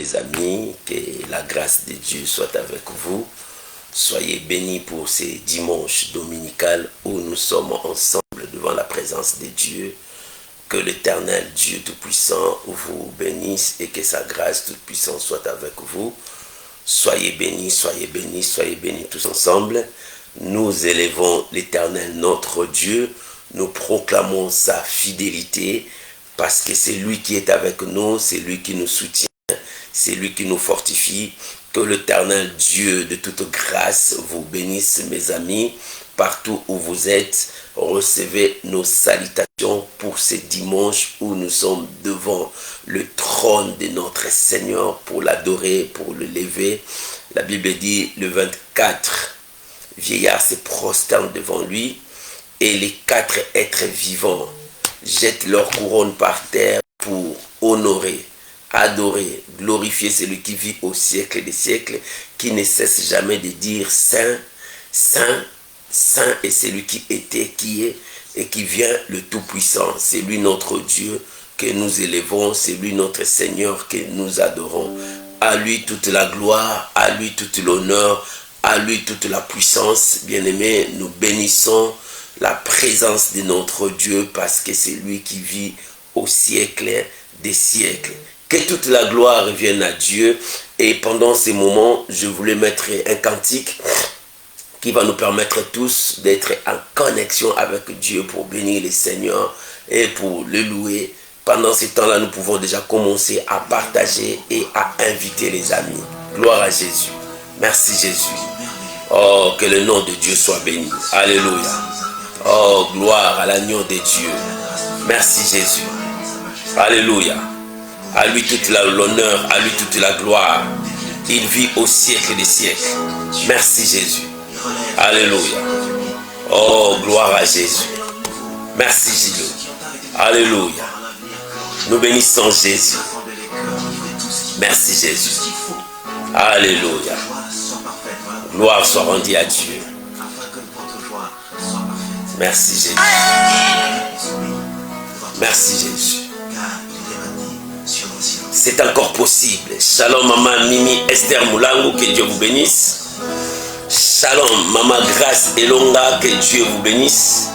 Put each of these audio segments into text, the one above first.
Les amis, que la grâce de Dieu soit avec vous. Soyez bénis pour ces dimanches dominicales où nous sommes ensemble devant la présence de Dieu. Que l'Éternel Dieu Tout-Puissant vous bénisse et que sa grâce toute-puissante soit avec vous. Soyez bénis, soyez bénis, soyez bénis tous ensemble. Nous élevons l'Éternel notre Dieu. Nous proclamons sa fidélité parce que c'est lui qui est avec nous, c'est lui qui nous soutient. C'est lui qui nous fortifie. Que l'Éternel Dieu de toute grâce vous bénisse, mes amis, partout où vous êtes. Recevez nos salutations pour ces dimanches où nous sommes devant le trône de notre Seigneur pour l'adorer, pour le lever. La Bible dit, le 24, vieillards se prosternent devant lui et les 4 êtres vivants jettent leur couronne par terre pour honorer, adorer, glorifier celui qui vit au siècle des siècles, qui ne cesse jamais de dire Saint, Saint, Saint est celui qui était, qui est et qui vient, le Tout-Puissant. C'est lui notre Dieu que nous élevons, c'est lui notre Seigneur que nous adorons. À lui toute la gloire, à lui toute l'honneur, à lui toute la puissance. Bien-aimés, nous bénissons la présence de notre Dieu parce que c'est lui qui vit au siècle des siècles. Que toute la gloire revienne à Dieu. Et pendant ces moments, je voulais mettre un cantique qui va nous permettre tous d'être en connexion avec Dieu pour bénir le Seigneur et pour le louer. Pendant ce temps-là, nous pouvons déjà commencer à partager et à inviter les amis. Gloire à Jésus. Merci Jésus. Oh, que le nom de Dieu soit béni. Alléluia. Oh, gloire à l'agneau de Dieu. Merci Jésus. Alléluia. À lui toute l'honneur, à lui toute la gloire. Il vit au siècle des siècles. Merci Jésus. Alléluia. Oh, gloire à Jésus. Merci Jésus. Alléluia. Nous bénissons Jésus. Merci Jésus. Alléluia. Gloire soit rendue à Dieu. Merci Jésus. Merci Jésus. C'est encore possible. Shalom maman Mimi Esther Moulango, que Dieu vous bénisse. Shalom maman Grâce Elonga, que Dieu vous bénisse.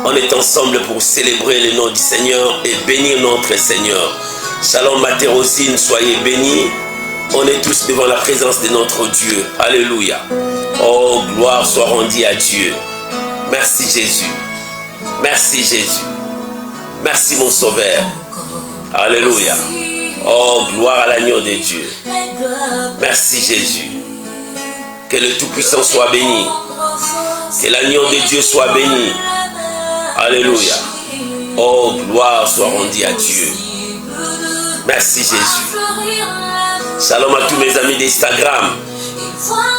On est ensemble pour célébrer le nom du Seigneur et bénir notre Seigneur. Shalom Matérosine, soyez bénis. On est tous devant la présence de notre Dieu. Alléluia. Oh, gloire soit rendue à Dieu. Merci Jésus. Merci Jésus. Merci mon Sauveur. Alléluia. Oh, gloire à l'agneau de Dieu. Merci Jésus. Que le Tout-Puissant soit béni. Que l'agneau de Dieu soit béni. Alléluia. Oh, gloire soit rendue à Dieu. Merci Jésus. Shalom à tous mes amis d'Instagram.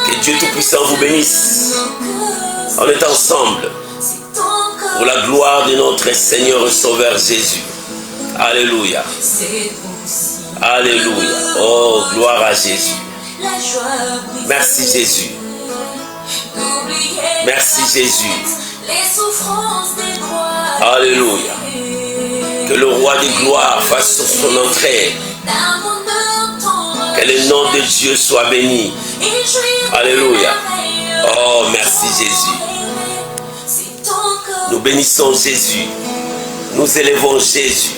Que Dieu Tout-Puissant vous bénisse. On est ensemble pour la gloire de notre Seigneur et Sauveur Jésus. Alléluia. Alléluia. Oh, gloire à Jésus. Merci Jésus. Merci Jésus. Alléluia. Que le roi de gloire fasse son entrée. Que le nom de Dieu soit béni. Alléluia. Oh, merci Jésus. Nous bénissons Jésus. Nous élevons Jésus.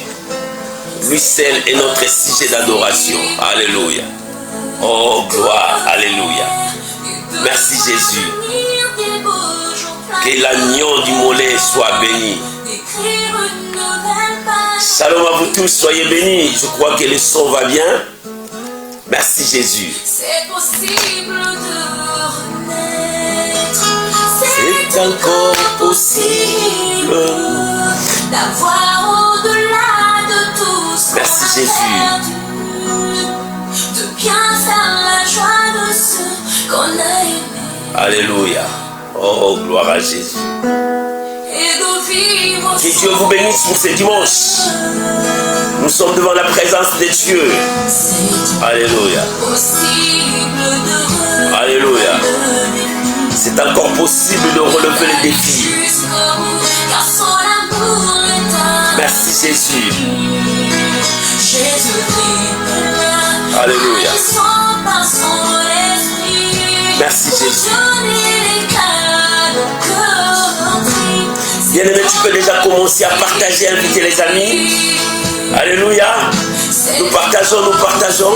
Lui seul est notre sujet d'adoration. Alléluia. Oh, gloire. Alléluia. Merci Jésus. Que l'agneau du mollet soit béni. Shalom à vous tous, soyez bénis. Je crois que le son va bien. Merci Jésus. C'est possible de renaître. C'est encore possible d'avoir au-delà de tout ce Merci qu'on a Jésus. perdu, de bien faire la joie de ceux qu'on a aimés. Alléluia. Oh, gloire à Jésus. Et de vivre Que Dieu vous bénisse pour ce dimanche. Nous sommes devant la présence de Dieu. Alléluia. possible de Alléluia. C'est encore possible de relever les défis. jusqu'au bout, car son amour est un Merci Jésus. Jésus-Christ est là. Alléluia. Merci Jésus. Bien-aimé, tu peux déjà commencer à partager, inviter les amis. Alléluia. Nous partageons, nous partageons.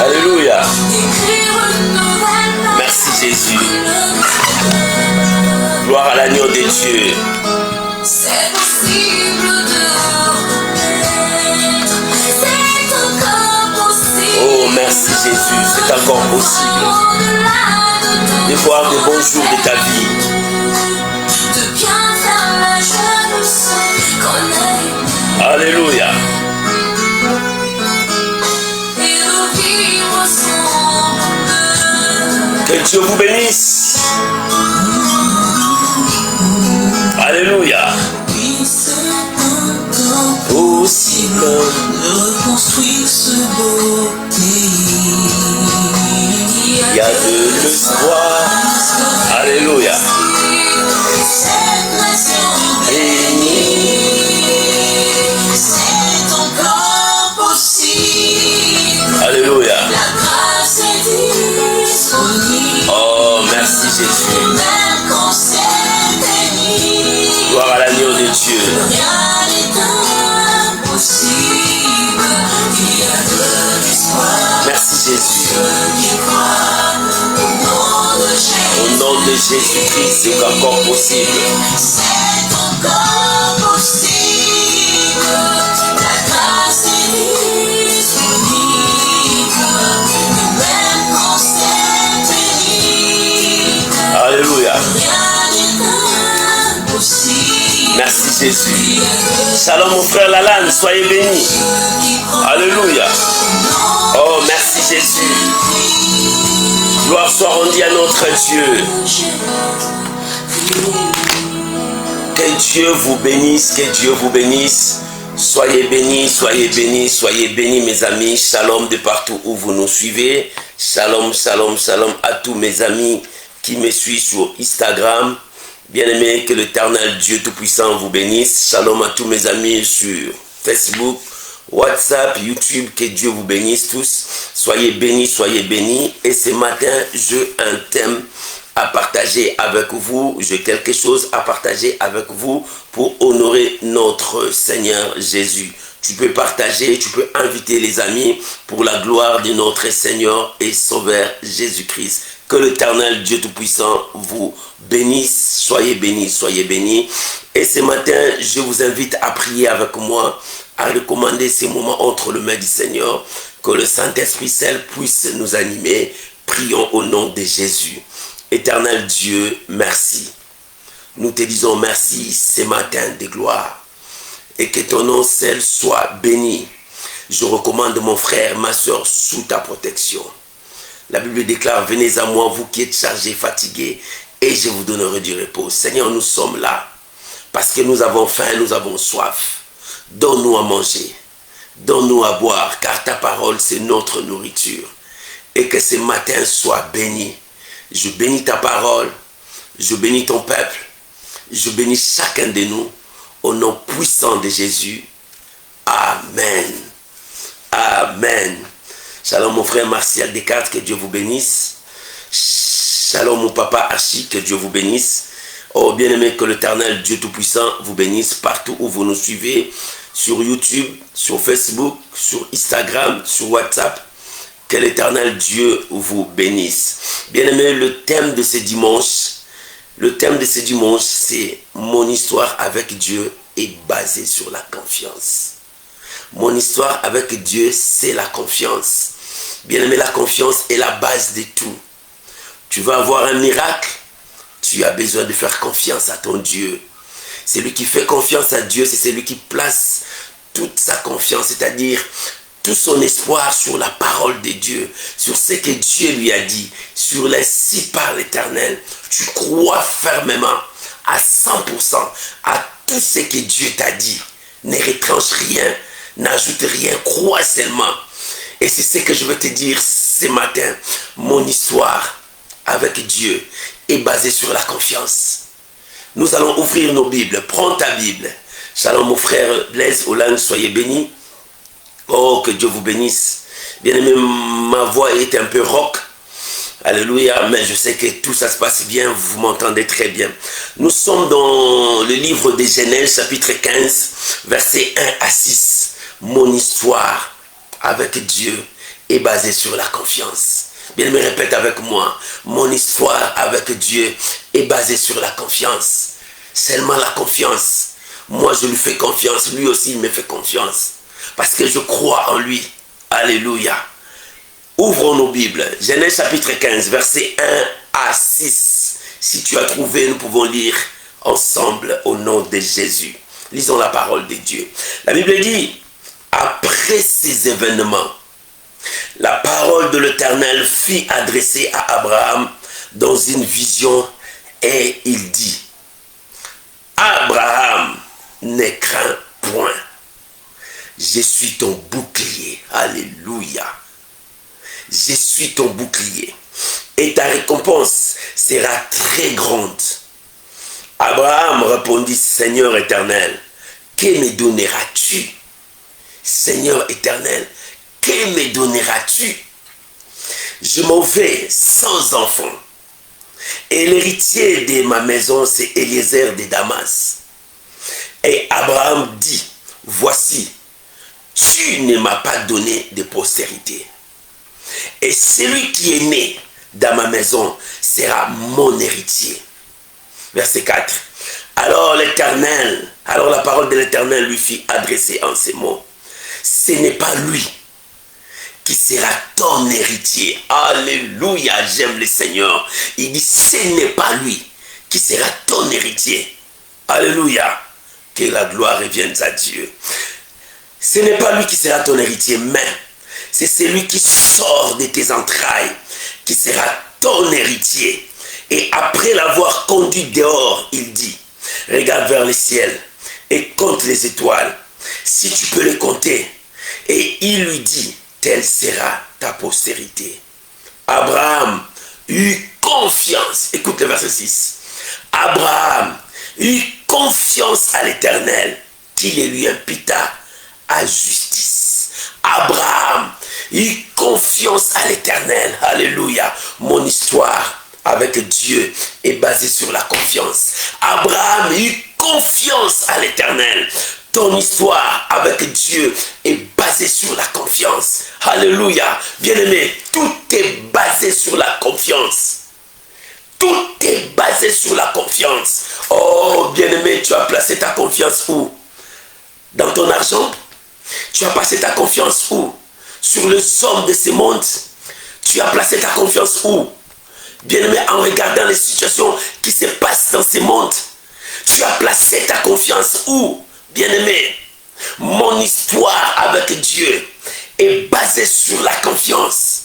Alléluia. Merci Jésus. Gloire à l'agneau de Dieu. C'est possible de renaître. C'est encore possible. Oh, merci Jésus. C'est encore possible de voir des bons jours de ta vie. De bien faire la joie de ceux qu'on aime. Alléluia. Et de vivre ensemble. Que Dieu vous bénisse. Alléluia. Oui, c'est encore Possible de reconstruire ce beau pays. il y a de l'espoir. Alléluia. Cette nation bénie, c'est encore possible. Alléluia. La grâce est disponible. Oh, merci Jésus. Même quand c'est béni, Gloire à l'agneau de Dieu. rien n'est impossible. Il y a de l'espoir. Merci Jésus. Ceux qui croient Au nom de Jésus-Christ, c'est encore possible. c'est encore possible. La grâce est disponible. Même quand c'est pénible, Alléluia. rien n'est impossible. Merci Jésus. Shalom mon frère Lalanne, soyez bénis. Alléluia. Oh, merci Jésus. Gloire soit rendue à notre Dieu. Que Dieu vous bénisse, que Dieu vous bénisse. Soyez bénis, soyez bénis, soyez bénis mes amis. Shalom de partout où vous nous suivez. Shalom, shalom, shalom à tous mes amis qui me suivent sur Instagram. Bien-aimés, que l'Éternel Dieu Tout-Puissant vous bénisse. Shalom à tous mes amis sur Facebook, WhatsApp, YouTube. Que Dieu vous bénisse tous. Soyez bénis, soyez bénis. Et ce matin, j'ai un thème à partager avec vous. J'ai quelque chose à partager avec vous pour honorer notre Seigneur Jésus. Tu peux partager, tu peux inviter les amis pour la gloire de notre Seigneur et Sauveur Jésus-Christ. Que l'Éternel Dieu Tout-Puissant vous bénisse. Soyez bénis, soyez bénis. Et ce matin, je vous invite à prier avec moi, à recommander ces moments entre les mains du Seigneur. Que le Saint-Esprit seul puisse nous animer. Prions au nom de Jésus. Éternel Dieu, merci. Nous te disons merci ce matin de gloire. Et que ton nom seul soit béni. Je recommande mon frère, ma soeur, sous ta protection. La Bible déclare, venez à moi, vous qui êtes chargés, fatigués, et je vous donnerai du repos. Seigneur, nous sommes là, parce que nous avons faim, nous avons soif. Donne-nous à manger, donne-nous à boire, car ta parole, c'est notre nourriture. Et que ce matin soit béni. Je bénis ta parole, je bénis ton peuple, je bénis chacun de nous, au nom puissant de Jésus. Amen. Amen. Shalom mon frère Martial Descartes, que Dieu vous bénisse. Shalom mon papa Archie, que Dieu vous bénisse. Oh bien-aimé, que l'Éternel Dieu Tout-Puissant vous bénisse partout où vous nous suivez. Sur YouTube, sur Facebook, sur Instagram, sur WhatsApp. Que l'Éternel Dieu vous bénisse. Bien-aimé, le thème de ce dimanche, c'est mon histoire avec Dieu est basée sur la confiance. Mon histoire avec Dieu, c'est la confiance. Bien-aimé, la confiance est la base de tout. Tu vas avoir un miracle, tu as besoin de faire confiance à ton Dieu. Celui qui fait confiance à Dieu, c'est celui qui place toute sa confiance, c'est-à-dire tout son espoir sur la parole de Dieu, sur ce que Dieu lui a dit, sur l'ainsi par l'Éternel. Tu crois fermement à 100% à tout ce que Dieu t'a dit. Ne retranche rien, n'ajoute rien, crois seulement. Et c'est ce que je veux te dire ce matin. Mon histoire avec Dieu est basée sur la confiance. Nous allons ouvrir nos Bibles. Prends ta Bible. Shalom mon frère Blaise Hollande, soyez bénis. Oh, que Dieu vous bénisse. Bien aimé, ma voix est un peu rock. Alléluia, mais je sais que tout ça se passe bien, vous m'entendez très bien. Nous sommes dans le livre des Genèse, chapitre 15, versets 1 à 6. Mon histoire avec Dieu est basée sur la confiance. Bien aimé, répète avec moi. Mon histoire avec Dieu est basée sur la confiance. Seulement la confiance. Moi, je lui fais confiance. Lui aussi, il me fait confiance. Parce que je crois en lui. Alléluia. Ouvrons nos Bibles. Genèse chapitre 15, versets 1 à 6. Si tu as trouvé, nous pouvons lire ensemble au nom de Jésus. Lisons la parole de Dieu. La Bible dit, après ces événements, la parole de l'Éternel fut adressée à Abraham dans une vision et il dit, Abraham, ne crains point. Je suis ton bouclier. Alléluia. Je suis ton bouclier. Et ta récompense sera très grande. Abraham répondit, Seigneur éternel, que me donneras-tu? Seigneur éternel, que me donneras-tu? Je m'en vais sans enfant. Et l'héritier de ma maison, c'est Eliezer de Damas. Et Abraham dit, voici, tu ne m'as pas donné de postérité. Et celui qui est né dans ma maison sera mon héritier. Verset 4. Alors la parole de l'Éternel lui fit adresser en ces mots. Ce n'est pas lui qui sera ton héritier. Alléluia, j'aime le Seigneur. Il dit, ce n'est pas lui qui sera ton héritier. Alléluia, que la gloire revienne à Dieu. Ce n'est pas lui qui sera ton héritier, mais c'est celui qui sort de tes entrailles qui sera ton héritier. Et après l'avoir conduit dehors, il dit, regarde vers le ciel et compte les étoiles, si tu peux les compter. Et il lui dit, telle sera ta postérité. Abraham eut confiance. Écoute le verset 6. Abraham eut confiance à l'Éternel, qui les lui imputa à justice. Abraham eut confiance à l'Éternel. Alléluia. Mon histoire avec Dieu est basée sur la confiance. Abraham eut confiance à l'Éternel. Ton histoire avec Dieu est basée sur la confiance. Alléluia. Bien-aimé, tout est basé sur la confiance. Tout est basé sur la confiance. Oh, bien-aimé, tu as placé ta confiance où? Dans ton argent? Tu as placé ta confiance où? Sur les hommes de ce monde? Tu as placé ta confiance où? Bien-aimé, en regardant les situations qui se passent dans ce monde, tu as placé ta confiance où? Bien-aimé, mon histoire avec Dieu est basée sur la confiance.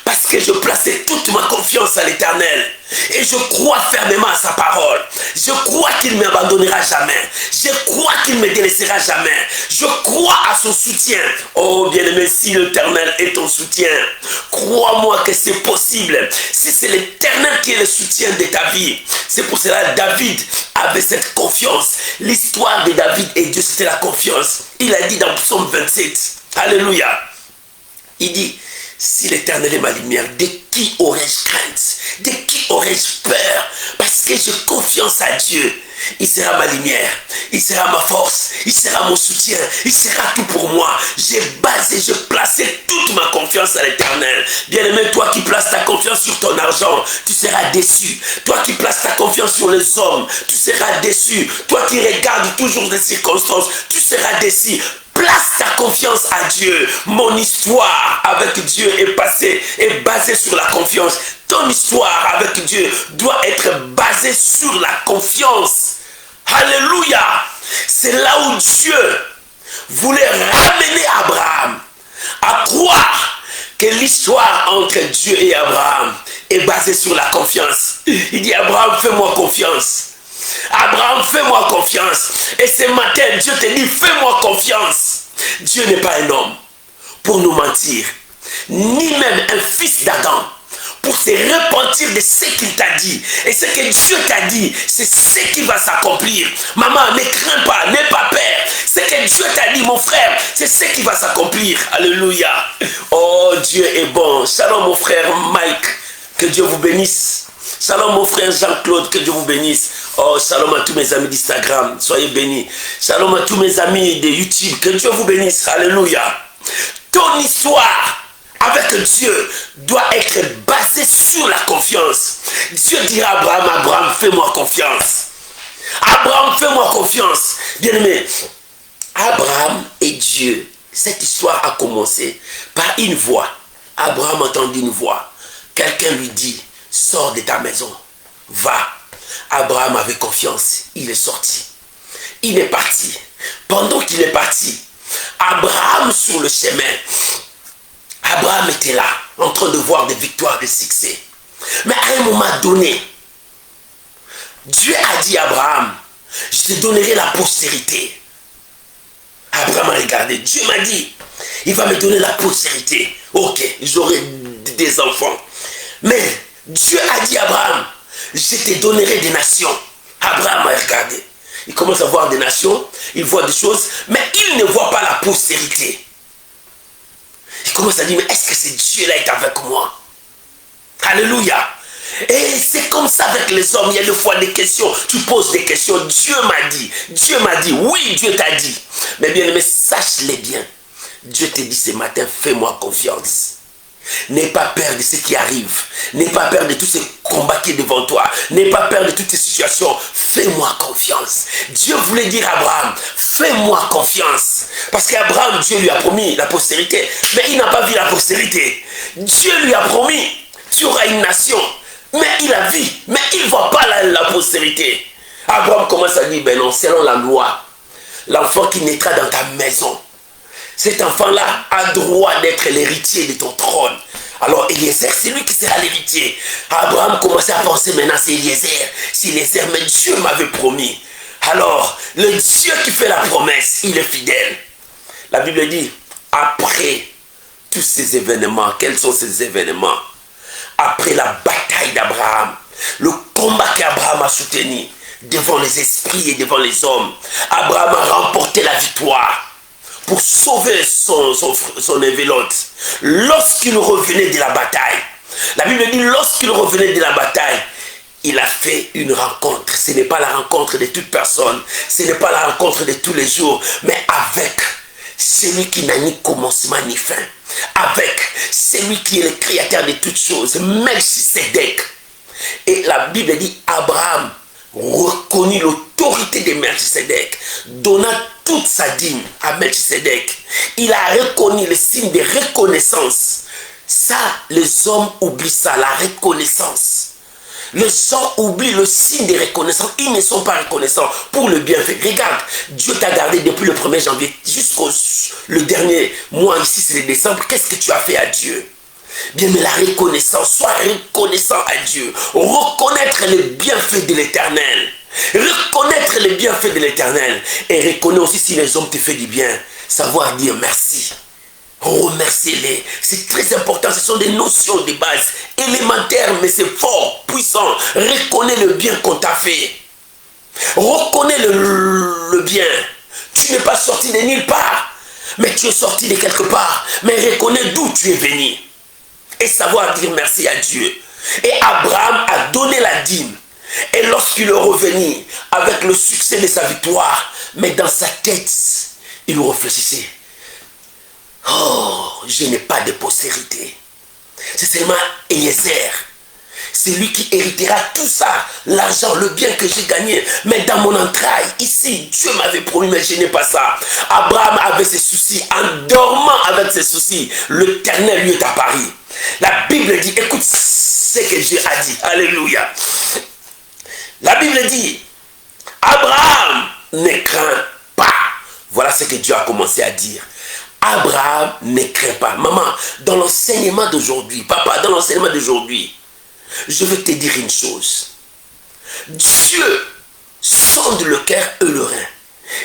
Parce que je plaçais toute ma confiance à l'Éternel. Et je crois fermement à sa parole. Je crois qu'il ne m'abandonnera jamais. Je crois qu'il ne me délaissera jamais. Je crois à son soutien. Oh bien-aimé, si l'Éternel est ton soutien, crois-moi que c'est possible. Si c'est l'Éternel qui est le soutien de ta vie. C'est pour cela que David avait cette confiance. L'histoire de David et Dieu, c'était la confiance. Il a dit dans Psaume 27. Alléluia. Il dit, si l'Éternel est ma lumière, de qui aurais-je crainte? De qui aurais-je peur? Parce que j'ai confiance à Dieu. Il sera ma lumière, il sera ma force, il sera mon soutien, il sera tout pour moi. J'ai placé toute ma confiance à l'Éternel. Bien-aimé, toi qui places ta confiance sur ton argent, tu seras déçu. Toi qui places ta confiance sur les hommes, tu seras déçu. Toi qui regardes toujours les circonstances, tu seras déçu. Place ta confiance à Dieu. Mon histoire avec Dieu est basée sur la confiance. Ton histoire avec Dieu doit être basée sur la confiance. Alléluia. C'est là où Dieu voulait ramener Abraham à croire que l'histoire entre Dieu et Abraham est basée sur la confiance. Il dit, Abraham, fais-moi confiance. Abraham, fais-moi confiance. Et ce matin, Dieu te dit, fais-moi confiance. Dieu n'est pas un homme pour nous mentir, ni même un fils d'Adam pour se repentir de ce qu'il t'a dit. Et ce que Dieu t'a dit, c'est ce qui va s'accomplir. Maman, ne crains pas, n'aie pas peur. Ce que Dieu t'a dit, mon frère, c'est ce qui va s'accomplir. Alléluia. Oh, Dieu est bon. Shalom, mon frère Mike. Que Dieu vous bénisse. Shalom, mon frère Jean-Claude. Que Dieu vous bénisse. Oh, shalom à tous mes amis d'Instagram. Soyez bénis. Shalom à tous mes amis de YouTube. Que Dieu vous bénisse. Alléluia. Ton histoire avec Dieu doit être basée sur la confiance. Dieu dira à Abraham, Abraham, fais-moi confiance. Abraham, fais-moi confiance. Bien-aimé, Abraham et Dieu, cette histoire a commencé par une voix. Abraham entendit une voix. Quelqu'un lui dit, sors de ta maison, va. Abraham avait confiance, il est sorti. Il est parti. Pendant qu'il est parti, Abraham sur le chemin, Abraham était là, en train de voir des victoires, des succès. Mais à un moment donné, Dieu a dit à Abraham, je te donnerai la postérité. Abraham a regardé, Dieu m'a dit, il va me donner la postérité. Ok, j'aurai des enfants. Mais Dieu a dit à Abraham, je te donnerai des nations. Abraham a regardé. Il commence à voir des nations, il voit des choses, mais il ne voit pas la postérité. Il commence à dire, mais est-ce que ce Dieu-là est avec moi? Alléluia. Et c'est comme ça avec les hommes, il y a des fois des questions, tu poses des questions, Dieu m'a dit, oui, Dieu t'a dit. Mais bien aimé, sache-les bien. Dieu te dit ce matin, fais-moi confiance. N'aie pas peur de ce qui arrive. N'aie pas peur de tous ces combats qui sont devant toi. N'aie pas peur de toutes ces situations. Fais-moi confiance. Dieu voulait dire à Abraham, fais-moi confiance. Parce qu'Abraham, Dieu lui a promis la postérité. Mais il n'a pas vu la postérité. Dieu lui a promis, tu auras une nation. Mais il a vu. Mais il ne voit pas la postérité. Abraham commence à dire, ben non, selon la loi, l'enfant qui naîtra dans ta maison, cet enfant-là a droit d'être l'héritier de ton trône. Alors Eliezer, c'est lui qui sera l'héritier. Abraham commençait à penser maintenant, c'est Eliezer, mais Dieu m'avait promis. Alors, le Dieu qui fait la promesse, il est fidèle. La Bible dit, après tous ces événements, quels sont ces événements? Après la bataille d'Abraham, le combat qu'Abraham a soutenu devant les esprits et devant les hommes, Abraham a remporté la victoire pour sauver son évélote. Lorsqu'il revenait de la bataille, la Bible dit, lorsqu'il revenait de la bataille, il a fait une rencontre. Ce n'est pas la rencontre de toute personne, ce n'est pas la rencontre de tous les jours, mais avec celui qui n'a ni commencement ni fin, avec celui qui est le créateur de toutes choses, Melchisedec. Et la Bible dit, Abraham reconnut l'autorité de Melchisedec, donna toute sa dîme à Melchisedec. Il a reconnu le signe de reconnaissance. Ça, les hommes oublient ça, la reconnaissance. Les gens oublient le signe de reconnaissance. Ils ne sont pas reconnaissants pour le bienfait. Regarde, Dieu t'a gardé depuis le 1er janvier jusqu'au le dernier mois, ici c'est le décembre. Qu'est-ce que tu as fait à Dieu? Bien, mais la reconnaissance, sois reconnaissant à Dieu. Reconnaître les bienfaits de l'Éternel. Reconnaître les bienfaits de l'Éternel. Et reconnaître aussi si les hommes te font du bien. Savoir dire merci. Remerciez-les. C'est très important. Ce sont des notions de base élémentaires, mais c'est fort, puissant. Reconnais le bien qu'on t'a fait. Reconnais le bien. Tu n'es pas sorti de nulle part, mais tu es sorti de quelque part. Mais reconnais d'où tu es venu. Et savoir dire merci à Dieu. Et Abraham a donné la dîme. Et lorsqu'il est revenu avec le succès de sa victoire, mais dans sa tête, il réfléchissait. Oh, je n'ai pas de postérité. C'est seulement Eliezer. C'est lui qui héritera tout ça, l'argent, le bien que j'ai gagné. Mais dans mon entraille, ici, Dieu m'avait promis, mais je n'ai pas ça. Abraham avait ses soucis. En dormant avec ses soucis, l'Éternel lui est apparu. La Bible dit, écoute ce que Dieu a dit. Alléluia. La Bible dit, Abraham ne craint pas. Voilà ce que Dieu a commencé à dire. Abraham ne craint pas. Maman, dans l'enseignement d'aujourd'hui, papa, dans l'enseignement d'aujourd'hui, je veux te dire une chose. Dieu sonde le cœur et le rein.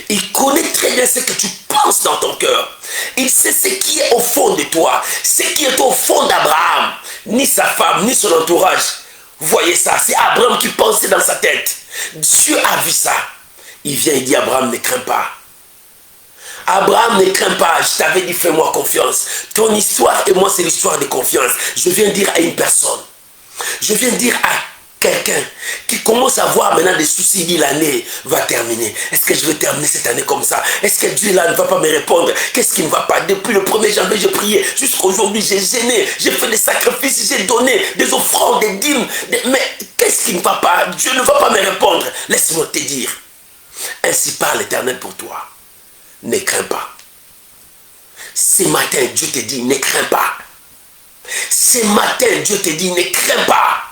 Il connaît très bien ce que tu penses dans ton cœur. Il sait ce qui est au fond de toi, ce qui est au fond d'Abraham. ni sa femme, ni son entourage voyaient ça. C'est Abraham qui pensait dans sa tête. Dieu a vu ça. Il vient et dit, Abraham, ne crains pas. Abraham, ne crains pas, je t'avais dit, fais-moi confiance. Ton histoire et moi, c'est l'histoire de confiance. Je viens dire à une personne, je viens dire à quelqu'un qui commence à avoir maintenant des soucis, dit l'année va terminer. Est-ce que je vais terminer cette année comme ça? Est-ce que Dieu là ne va pas me répondre? Qu'est-ce qui ne va pas? Depuis le 1er janvier, j'ai prié. Jusqu'aujourd'hui, j'ai gêné. J'ai fait des sacrifices, j'ai donné des offrandes, des dîmes. Mais qu'est-ce qui ne va pas? Dieu ne va pas me répondre. Laisse-moi te dire. Ainsi parle l'Éternel pour toi. Ne crains pas. Ce matin, Dieu te dit, ne crains pas. Ce matin, Dieu te dit, ne crains pas.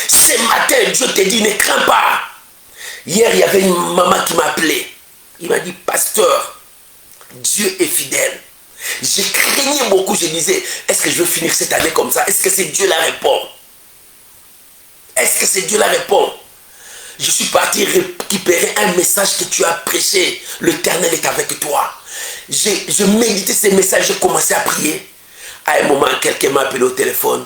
Ce matin, Dieu te dit, ne crains pas. Hier, il y avait une maman qui m'a appelé. Il m'a dit, pasteur, Dieu est fidèle. J'ai craigné beaucoup. Je disais, est-ce que je vais finir cette année comme ça? Est-ce que c'est Dieu la répond? Est-ce que c'est Dieu la répond? Je suis parti récupérer un message que tu as prêché. L'Éternel est avec toi. Je méditais ces messages, j'ai commencé à prier. À un moment, quelqu'un m'a appelé au téléphone.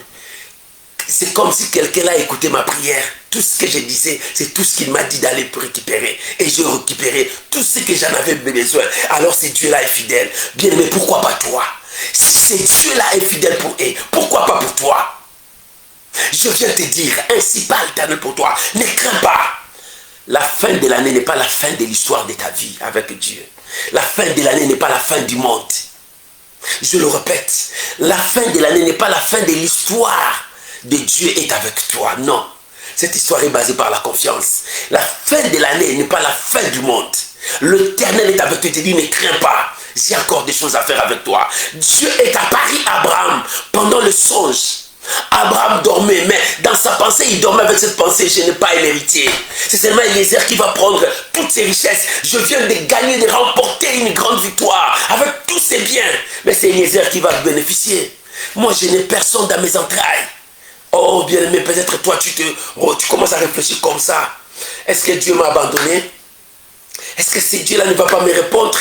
C'est comme si quelqu'un a écouté ma prière. Tout ce que je disais, c'est tout ce qu'il m'a dit d'aller récupérer. Et j'ai récupéré tout ce que j'en avais besoin. Alors c'est Dieu là est fidèle. Bien, mais pourquoi pas toi? Si c'est Dieu là est fidèle pour eux, pourquoi pas pour toi? Je viens te dire, ainsi parle l'Éternel pour toi. Ne crains pas. La fin de l'année n'est pas la fin de l'histoire de ta vie avec Dieu. La fin de l'année n'est pas la fin du monde. Je le répète, la fin de l'année n'est pas la fin de l'histoire de Dieu est avec toi. Non, cette histoire est basée par la confiance. La fin de l'année n'est pas la fin du monde. L'Éternel est avec toi, il te dit ne crains pas. J'ai encore des choses à faire avec toi. Dieu est apparu à Abraham pendant le songe. Abraham dormait, mais dans sa pensée, il dormait avec cette pensée, je n'ai pas un héritier. C'est seulement Eliezer qui va prendre toutes ses richesses. Je viens de gagner, de remporter une grande victoire avec tous ses biens. Mais c'est Eliezer qui va bénéficier. Moi, je n'ai personne dans mes entrailles. Oh, bien aimé, peut-être toi, tu commences à réfléchir comme ça. Est-ce que Dieu m'a abandonné? Est-ce que ce Dieu-là ne va pas me répondre?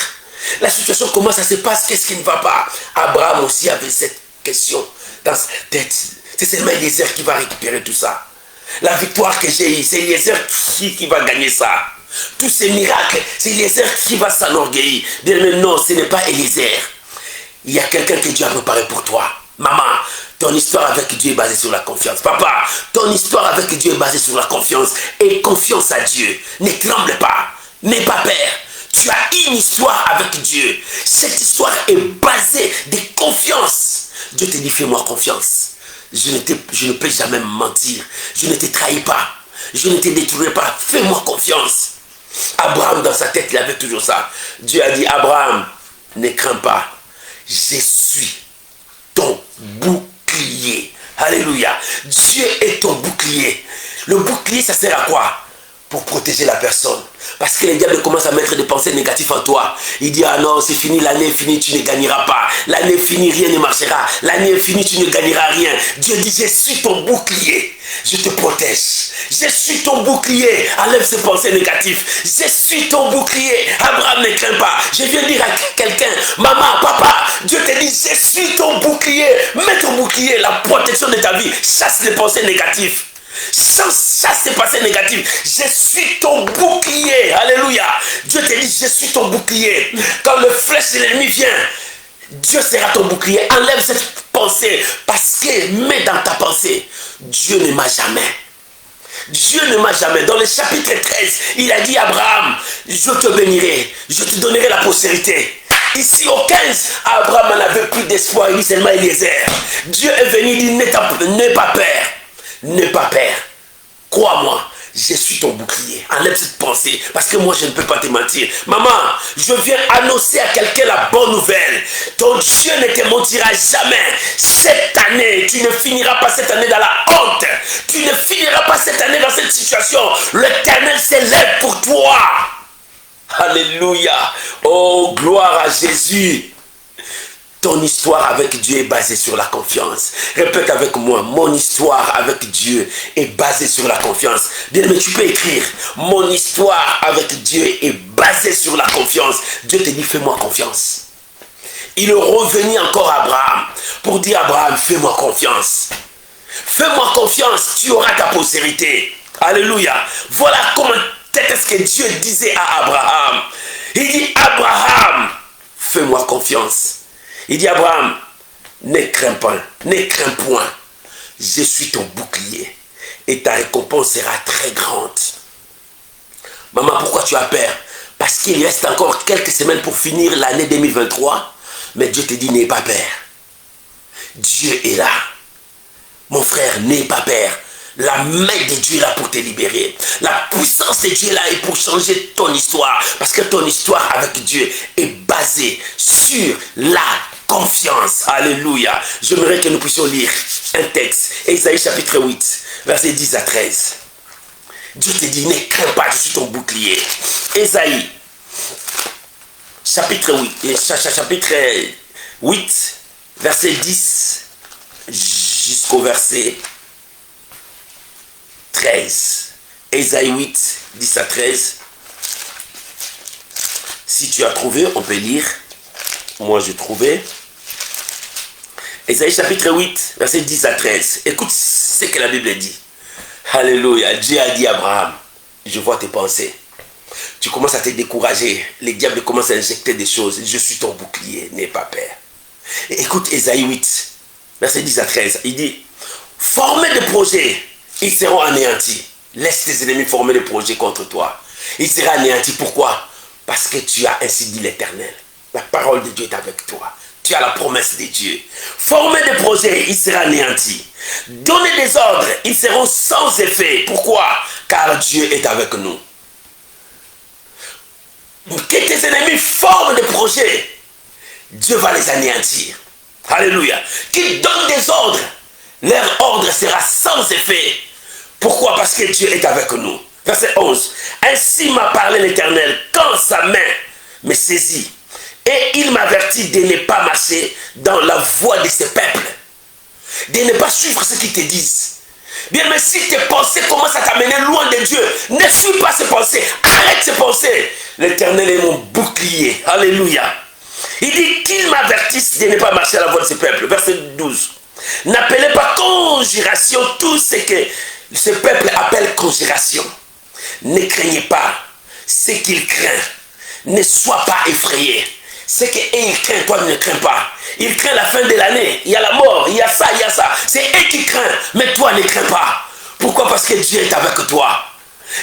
La situation, comment ça se passe? Qu'est-ce qui ne va pas? Abraham aussi avait cette question dans sa tête. C'est seulement Eliezer qui va récupérer tout ça. La victoire que j'ai eue, c'est Eliezer qui va gagner ça. Tous ces miracles, c'est Eliezer qui va s'enorgueillir. Dire mais non, ce n'est pas Eliezer. Il y a quelqu'un que Dieu a préparé pour toi. Maman, ton histoire avec Dieu est basée sur la confiance. Papa, ton histoire avec Dieu est basée sur la confiance. Et confiance à Dieu. Ne tremble pas. N'aie pas peur. Tu as une histoire avec Dieu. Cette histoire est basée de confiance. Dieu te dit, fais-moi confiance. Je ne peux jamais me mentir. Je ne te trahis pas. Je ne te détruirai pas. Fais-moi confiance. Abraham, dans sa tête, il avait toujours ça. Dieu a dit, Abraham, ne crains pas. Je suis ton bouclier. Alléluia. Dieu est ton bouclier. Le bouclier, ça sert à quoi? Pour protéger la personne. Parce que les diables commencent à mettre des pensées négatives en toi. Il dit, ah non, c'est fini, l'année est finie, tu ne gagneras pas. L'année est finie, rien ne marchera. L'année est finie, tu ne gagneras rien. Dieu dit, je suis ton bouclier. Je te protège. Je suis ton bouclier. Enlève ces pensées négatives. Je suis ton bouclier. Abraham, ne crains pas. Je viens dire à quelqu'un, maman, papa, Dieu te dit, je suis ton bouclier. Mets ton bouclier, la protection de ta vie. Chasse les pensées négatives. Chasse ces pensées négatives. Je suis ton bouclier. Alléluia. Dieu te dit, je suis ton bouclier. Quand le flèche de l'ennemi vient, Dieu sera ton bouclier. Enlève cette pensée. Parce que, mets dans ta pensée, Dieu ne m'a jamais. Dieu ne m'a jamais. Dans le chapitre 13, il a dit à Abraham, je te bénirai, je te donnerai la postérité. Ici au 15, Abraham n'avait plus d'espoir, il dit seulement Eliezer. Dieu est venu, il dit, n'aie pas peur. N'aie pas peur. Crois-moi, je suis ton bouclier. Enlève cette pensée, parce que moi je ne peux pas te mentir. Maman, je viens annoncer à quelqu'un la bonne nouvelle. Ton Dieu ne te mentira jamais. Cette année, tu ne finiras pas cette année dans la honte. Tu ne finiras pas cette année dans cette situation. L'Éternel s'élève pour toi. Alléluia. Oh, gloire à Jésus. Ton histoire avec Dieu est basée sur la confiance. Répète avec moi, mon histoire avec Dieu est basée sur la confiance. Bien, mais tu peux écrire, mon histoire avec Dieu est basée sur la confiance. Dieu te dit, fais-moi confiance. Il est revenu encore à Abraham pour dire à Abraham, fais-moi confiance. Fais-moi confiance, tu auras ta postérité. Alléluia. Voilà comment est-ce que Dieu disait à Abraham. Il dit, Abraham, fais-moi confiance. Il dit, Abraham, ne crains pas, ne crains point. Je suis ton bouclier et ta récompense sera très grande. Maman, pourquoi tu as peur? Parce qu'il reste encore quelques semaines pour finir l'année 2023. Mais Dieu te dit, n'aie pas peur. Dieu est là. Mon frère, n'aie pas peur. La main de Dieu est là pour te libérer. La puissance de Dieu est là pour changer ton histoire. Parce que ton histoire avec Dieu est basée sur la confiance. Alléluia. J'aimerais que nous puissions lire un texte. Ésaïe chapitre 8, versets 10 à 13. Dieu te dit, ne crains pas, je suis ton bouclier. Ésaïe chapitre 8, verset 10 jusqu'au verset 13. Ésaïe 8, 10 à 13. Si tu as trouvé, on peut lire. Moi, j'ai trouvé. Ésaïe chapitre 8, verset 10 à 13. Écoute ce que la Bible dit. Alléluia. Dieu a dit à Abraham, je vois tes pensées. Tu commences à te décourager. Les diables commencent à injecter des choses. Je suis ton bouclier, n'aie pas peur. Et écoute Ésaïe 8, verset 10 à 13. Il dit, formez des projets, ils seront anéantis. Laisse tes ennemis former des projets contre toi. Ils seront anéantis. Pourquoi? Parce que tu as ainsi dit l'Éternel. La parole de Dieu est avec toi. Tu as la promesse de Dieu. Formez des projets, ils seront anéantis. Donnez des ordres, ils seront sans effet. Pourquoi? Car Dieu est avec nous. Que tes ennemis forment des projets, Dieu va les anéantir. Alléluia. Qu'ils donnent des ordres, leur ordre sera sans effet. Pourquoi? Parce que Dieu est avec nous. Verset 11. Ainsi m'a parlé l'Éternel quand sa main me saisit. Et il m'avertit de ne pas marcher dans la voie de ces peuples. De ne pas suivre ce qu'ils te disent. Bien, mais si tes pensées commencent à t'amener loin de Dieu, ne suis pas ces pensées. Arrête ces pensées. L'Éternel est mon bouclier. Alléluia. Il dit qu'il m'avertisse de ne pas marcher à la voie de ces peuples. Verset 12. N'appelez pas conjuration tout ce que ce peuple appelle conjuration. Ne craignez pas ce qu'il craint. Ne sois pas effrayé. Ce qu'il craint, toi ne crains pas. Il craint la fin de l'année. Il y a la mort, il y a ça, il y a ça. C'est eux qui craignent, mais toi ne crains pas. Pourquoi? Parce que Dieu est avec toi.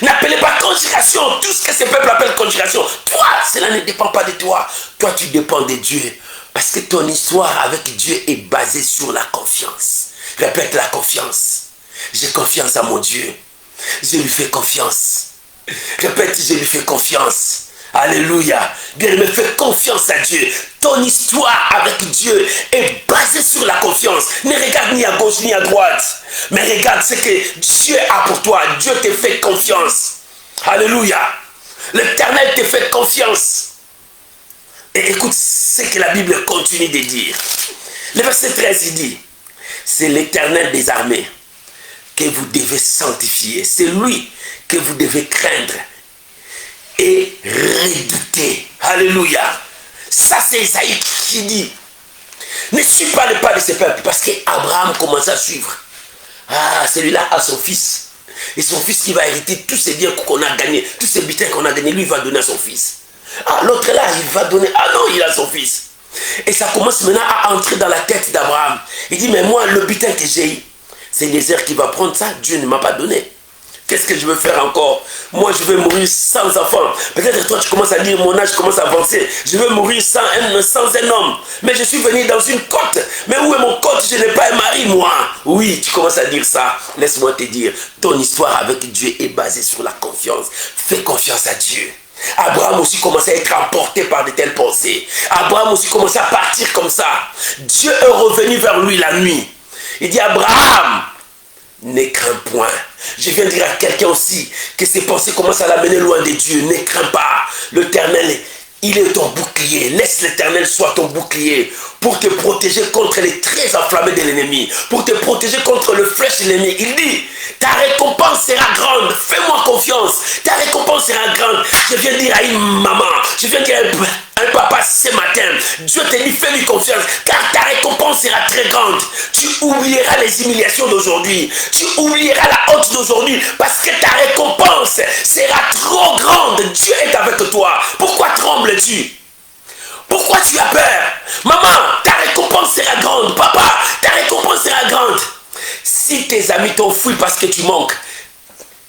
N'appelez pas conjuration tout ce que ce peuple appelle conjuration. Toi, cela ne dépend pas de toi. Toi, tu dépends de Dieu. Parce que ton histoire avec Dieu est basée sur la confiance. Répète la confiance. J'ai confiance à mon Dieu. Je lui fais confiance. Répète, je lui fais confiance. Alléluia. Bien-aimé, fais confiance à Dieu. Ton histoire avec Dieu est basée sur la confiance. Ne regarde ni à gauche ni à droite. Mais regarde ce que Dieu a pour toi. Dieu te fait confiance. Alléluia. L'Éternel te fait confiance. Et écoute ce que la Bible continue de dire. Le verset 13, il dit, c'est l'Éternel des armées que vous devez sanctifier. C'est lui que vous devez craindre et redouter. Alléluia. Ça, c'est Isaïe qui dit, ne suis pas le pas de ce peuple, parce qu'Abraham commence à suivre. Ah, celui-là a son fils. Et son fils qui va hériter tous ces biens qu'on a gagnés, tous ces butins qu'on a gagnés, lui va donner à son fils. Ah, l'autre là, il va donner. Ah non, il a son fils. Et ça commence maintenant à entrer dans la tête d'Abraham. Il dit, mais moi, le butin que j'ai eu, c'est Eliezer qui va prendre ça. Dieu ne m'a pas donné. Qu'est-ce que je veux faire encore? Moi, je vais mourir sans enfant. Peut-être toi, tu commences à dire, mon âge commence à avancer. Je veux mourir sans un homme. Mais je suis venu dans une côte. Mais où est mon côte? Je n'ai pas un mari, moi. Oui, tu commences à dire ça. Laisse-moi te dire, ton histoire avec Dieu est basée sur la confiance. Fais confiance à Dieu. Abraham aussi commençait à être emporté par de telles pensées. Abraham aussi commençait à partir comme ça. Dieu est revenu vers lui la nuit. Il dit, Abraham, ne crains point. Je viens de dire à quelqu'un aussi que ses pensées commencent à l'amener loin de Dieu. Ne crains pas. L'Éternel, il est ton bouclier. Laisse l'Éternel soit ton bouclier pour te protéger contre les traits enflammés de l'ennemi, pour te protéger contre le flèche de l'ennemi. Il dit, ta récompense sera grande. Fais-moi confiance. Ta récompense sera grande. Je viens de dire à une maman, je viens de dire un papa ce matin, Dieu te dit, fais-lui confiance, car ta récompense sera très grande. Tu oublieras les humiliations d'aujourd'hui. Tu oublieras la honte d'aujourd'hui, parce que ta récompense sera trop grande. Dieu est avec toi. Pourquoi trembles-tu? Pourquoi tu as peur? Maman, ta récompense sera grande. Papa, ta récompense sera grande. Si tes amis t'ont fui parce que tu manques,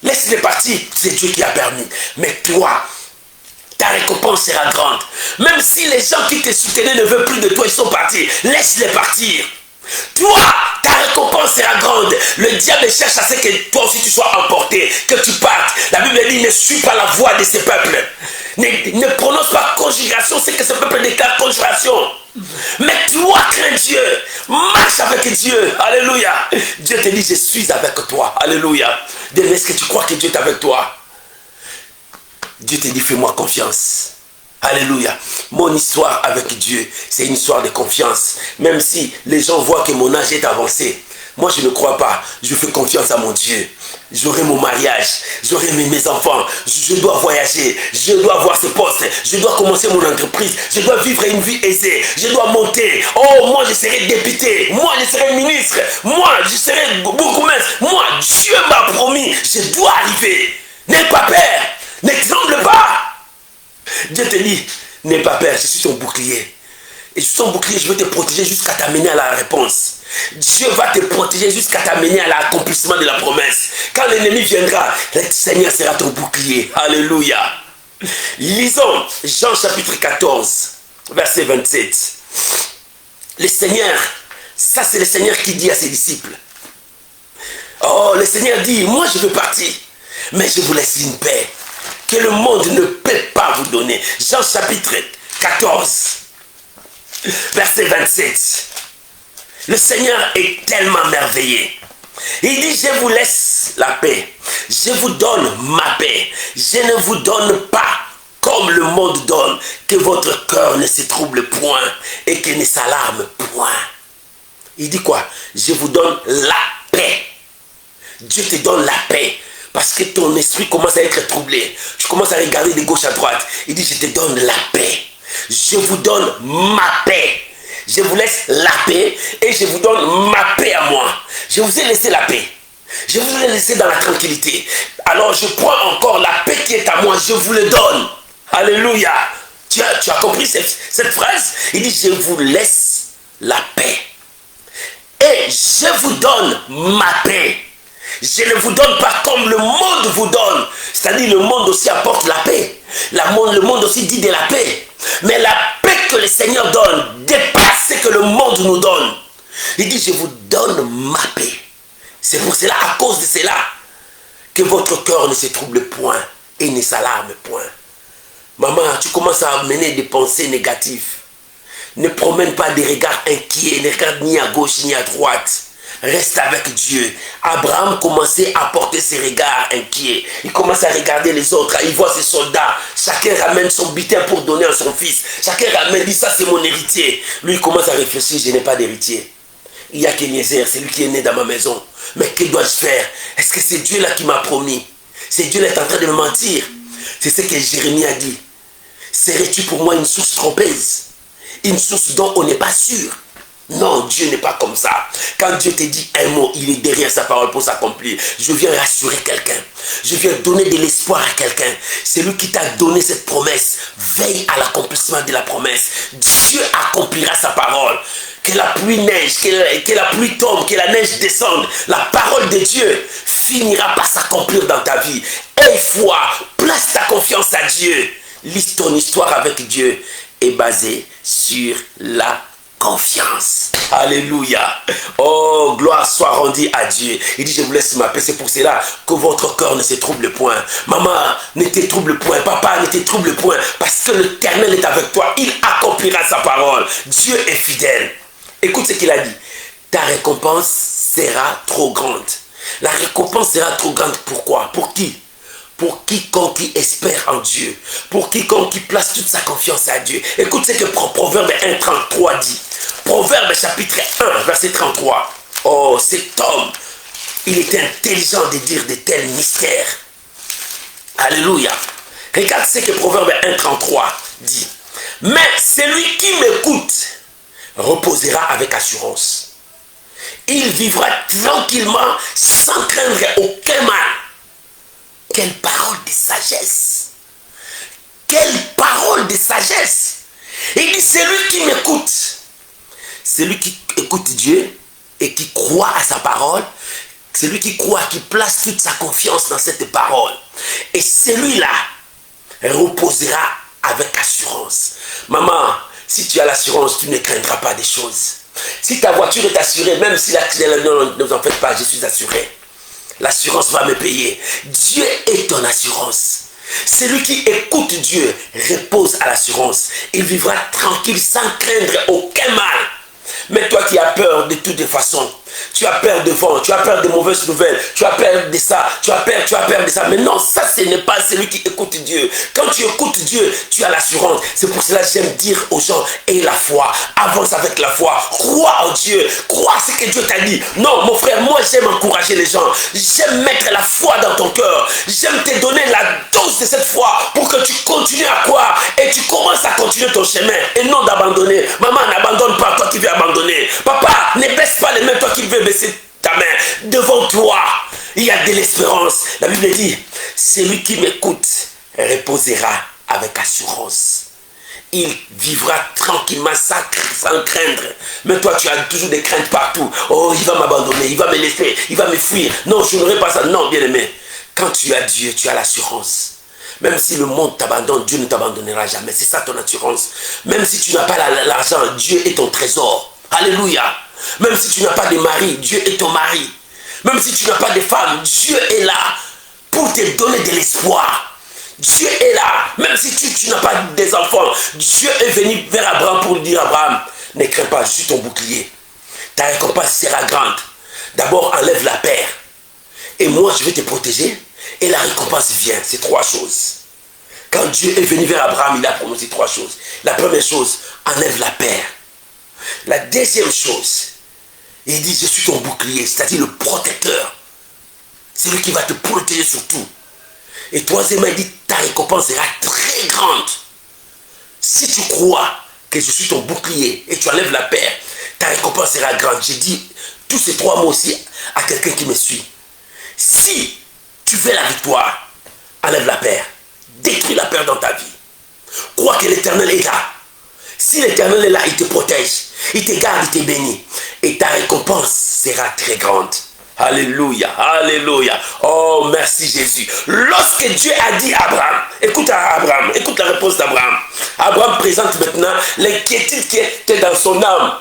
laisse-les partir. C'est Dieu qui a permis. Mais toi, ta récompense sera grande. Même si les gens qui te soutenaient ne veulent plus de toi, ils sont partis. Laisse-les partir. Toi, ta récompense sera grande. Le diable cherche à ce que toi aussi tu sois emporté, que tu partes. La Bible dit, ne suis pas la voix de ce peuple. Ne prononce pas conjuration, c'est que ce peuple déclare conjuration. Mais toi, crains Dieu. Marche avec Dieu. Alléluia. Dieu te dit, je suis avec toi. Alléluia. Est-ce que tu crois que Dieu est avec toi? Dieu te dit, fais-moi confiance. Alléluia. Mon histoire avec Dieu, c'est une histoire de confiance. Même si les gens voient que mon âge est avancé, moi je ne crois pas. Je fais confiance à mon Dieu. J'aurai mon mariage, j'aurai mes enfants, je dois voyager, je dois avoir ce poste, je dois commencer mon entreprise, je dois vivre une vie aisée, je dois monter. Oh, moi je serai député, moi je serai ministre, moi je serai bourgmestre, moi Dieu m'a promis, je dois arriver. N'aie pas peur, ne tremble pas. Dieu te dit, n'aie pas peur, je suis ton bouclier. Et je suis ton bouclier, je vais te protéger jusqu'à t'amener à la réponse. Dieu va te protéger jusqu'à t'amener à l'accomplissement de la promesse. Quand l'ennemi viendra, le Seigneur sera ton bouclier. Alléluia. Lisons Jean chapitre 14, verset 27. Le Seigneur, ça c'est le Seigneur qui dit à ses disciples. Oh, le Seigneur dit, moi je veux partir, mais je vous laisse une paix que le monde ne peut pas vous donner. Jean chapitre 14, verset 27. Le Seigneur est tellement merveilleux. Il dit, je vous laisse la paix. Je vous donne ma paix. Je ne vous donne pas comme le monde donne, que votre cœur ne se trouble point et que ne s'alarme point. Il dit quoi? Je vous donne la paix. Dieu te donne la paix. Parce que ton esprit commence à être troublé. Tu commences à regarder de gauche à droite. Il dit, je te donne la paix. Je vous donne ma paix. Je vous laisse la paix et je vous donne ma paix à moi. Je vous ai laissé la paix. Je vous ai laissé dans la tranquillité. Alors je prends encore la paix qui est à moi. Je vous le donne. Alléluia. Tu as compris cette phrase? Il dit, je vous laisse la paix. Et je vous donne ma paix. Je ne vous donne pas comme le monde vous donne. C'est-à-dire le monde aussi apporte la paix. Le monde aussi dit de la paix. Mais la paix que le Seigneur donne dépasse ce que le monde nous donne. Il dit, je vous donne ma paix. C'est pour cela, à cause de cela, que votre cœur ne se trouble point et ne s'alarme point. Maman, tu commences à mener des pensées négatives. Ne promène pas des regards inquiets, ne regarde ni à gauche ni à droite. Reste avec Dieu. Abraham commençait à porter ses regards inquiets. Il commence à regarder les autres. Il voit ses soldats. Chacun ramène son butin pour donner à son fils. Chacun ramène, dit, ça c'est mon héritier. Lui, il commence à réfléchir, je n'ai pas d'héritier. Il y a qu'Eliezer, c'est lui qui est né dans ma maison. Mais que dois-je faire? Est-ce que c'est Dieu là qui m'a promis? C'est Dieu là qui est en train de me mentir. C'est ce que Jérémie a dit. Serais-tu pour moi une source trompeuse? Une source dont on n'est pas sûr? Non, Dieu n'est pas comme ça. Quand Dieu te dit un mot, il est derrière sa parole pour s'accomplir. Je viens rassurer quelqu'un. Je viens donner de l'espoir à quelqu'un. C'est lui qui t'a donné cette promesse. Veille à l'accomplissement de la promesse. Dieu accomplira sa parole. Que la pluie neige, que la pluie tombe, que la neige descende. La parole de Dieu finira par s'accomplir dans ta vie. Aie foi, place ta confiance à Dieu. Lis ton histoire avec Dieu est basée sur la confiance. Alléluia. Oh, gloire soit rendue à Dieu. Il dit, je vous laisse ma paix. C'est pour cela que votre cœur ne se trouble point. Maman, ne te trouble point. Papa, ne te trouble point. Parce que l'Éternel est avec toi. Il accomplira sa parole. Dieu est fidèle. Écoute ce qu'il a dit. Ta récompense sera trop grande. La récompense sera trop grande. Pourquoi? Pour qui? Pour quiconque qui espère en Dieu. Pour quiconque qui place toute sa confiance à Dieu. Écoute ce que Proverbe 1,33 dit. Proverbe chapitre 1, verset 33. Oh, cet homme, il est intelligent de dire de tels mystères. Alléluia. Regarde ce que Proverbe 1,33 dit. Mais celui qui m'écoute reposera avec assurance. Il vivra tranquillement sans craindre aucun mal. Quelle parole de sagesse! Quelle parole de sagesse! Il dit, celui qui m'écoute, celui qui écoute Dieu et qui croit à sa parole, celui qui croit, qui place toute sa confiance dans cette parole, et celui-là reposera avec assurance. Maman, si tu as l'assurance, tu ne craindras pas des choses. Si ta voiture est assurée, même si l'accident, ne vous en faites pas, je suis assuré. L'assurance va me payer. Dieu est ton assurance. Celui qui écoute Dieu repose à l'assurance. Il vivra tranquille sans craindre aucun mal. Mais toi qui as peur de toutes les façons, tu as peur de vent, tu as peur de mauvaises nouvelles, tu as peur de ça, tu as peur de ça. Mais non, ça ce n'est pas celui qui écoute Dieu. Quand tu écoutes Dieu, tu as l'assurance. C'est pour cela que j'aime dire aux gens, aie la foi, avance avec la foi, crois en Dieu, crois ce que Dieu t'a dit. Non, mon frère, moi j'aime encourager les gens, j'aime mettre la foi dans ton cœur, j'aime te donner la dose de cette foi pour que tu continues à croire et tu commences à continuer ton chemin et non d'abandonner. Maman, n'abandonne pas, toi qui veux abandonner. Papa, ne baisse pas les mains, toi qui veux baisser ta main. Devant toi, il y a de l'espérance. La Bible dit, celui qui m'écoute reposera avec assurance. Il vivra tranquillement sans craindre. Mais toi, tu as toujours des craintes partout. Oh, il va m'abandonner, il va me laisser, il va me fuir. Non, je n'aurai pas ça. Non, bien aimé. Quand tu as Dieu, tu as l'assurance. Même si le monde t'abandonne, Dieu ne t'abandonnera jamais. C'est ça ton assurance. Même si tu n'as pas l'argent, Dieu est ton trésor. Alléluia. Même si tu n'as pas de mari, Dieu est ton mari. Même si tu n'as pas de femme, Dieu est là pour te donner de l'espoir. Dieu est là. Même si tu n'as pas des enfants, Dieu est venu vers Abraham pour dire, Abraham, ne crains pas, je suis ton bouclier. Ta récompense sera grande. D'abord, enlève la peur. Et moi, je vais te protéger. Et la récompense vient. C'est trois choses. Quand Dieu est venu vers Abraham, il a prononcé trois choses. La première chose, enlève la peur. La deuxième chose, il dit, je suis ton bouclier, c'est-à-dire le protecteur. C'est lui qui va te protéger sur tout. Et troisièmement, il dit, ta récompense sera très grande. Si tu crois que je suis ton bouclier et tu enlèves la peur, ta récompense sera grande. J'ai dit tous ces trois mots aussi à quelqu'un qui me suit. Si tu veux la victoire, enlève la peur. Détruis la peur dans ta vie. Crois que l'Éternel est là. Si l'Éternel est là, il te protège. Il te garde, il te bénit. Et ta récompense sera très grande. Alléluia, alléluia. Oh, merci Jésus. Lorsque Dieu a dit à Abraham, écoute Abraham, écoute la réponse d'Abraham. Abraham présente maintenant l'inquiétude qui était dans son âme.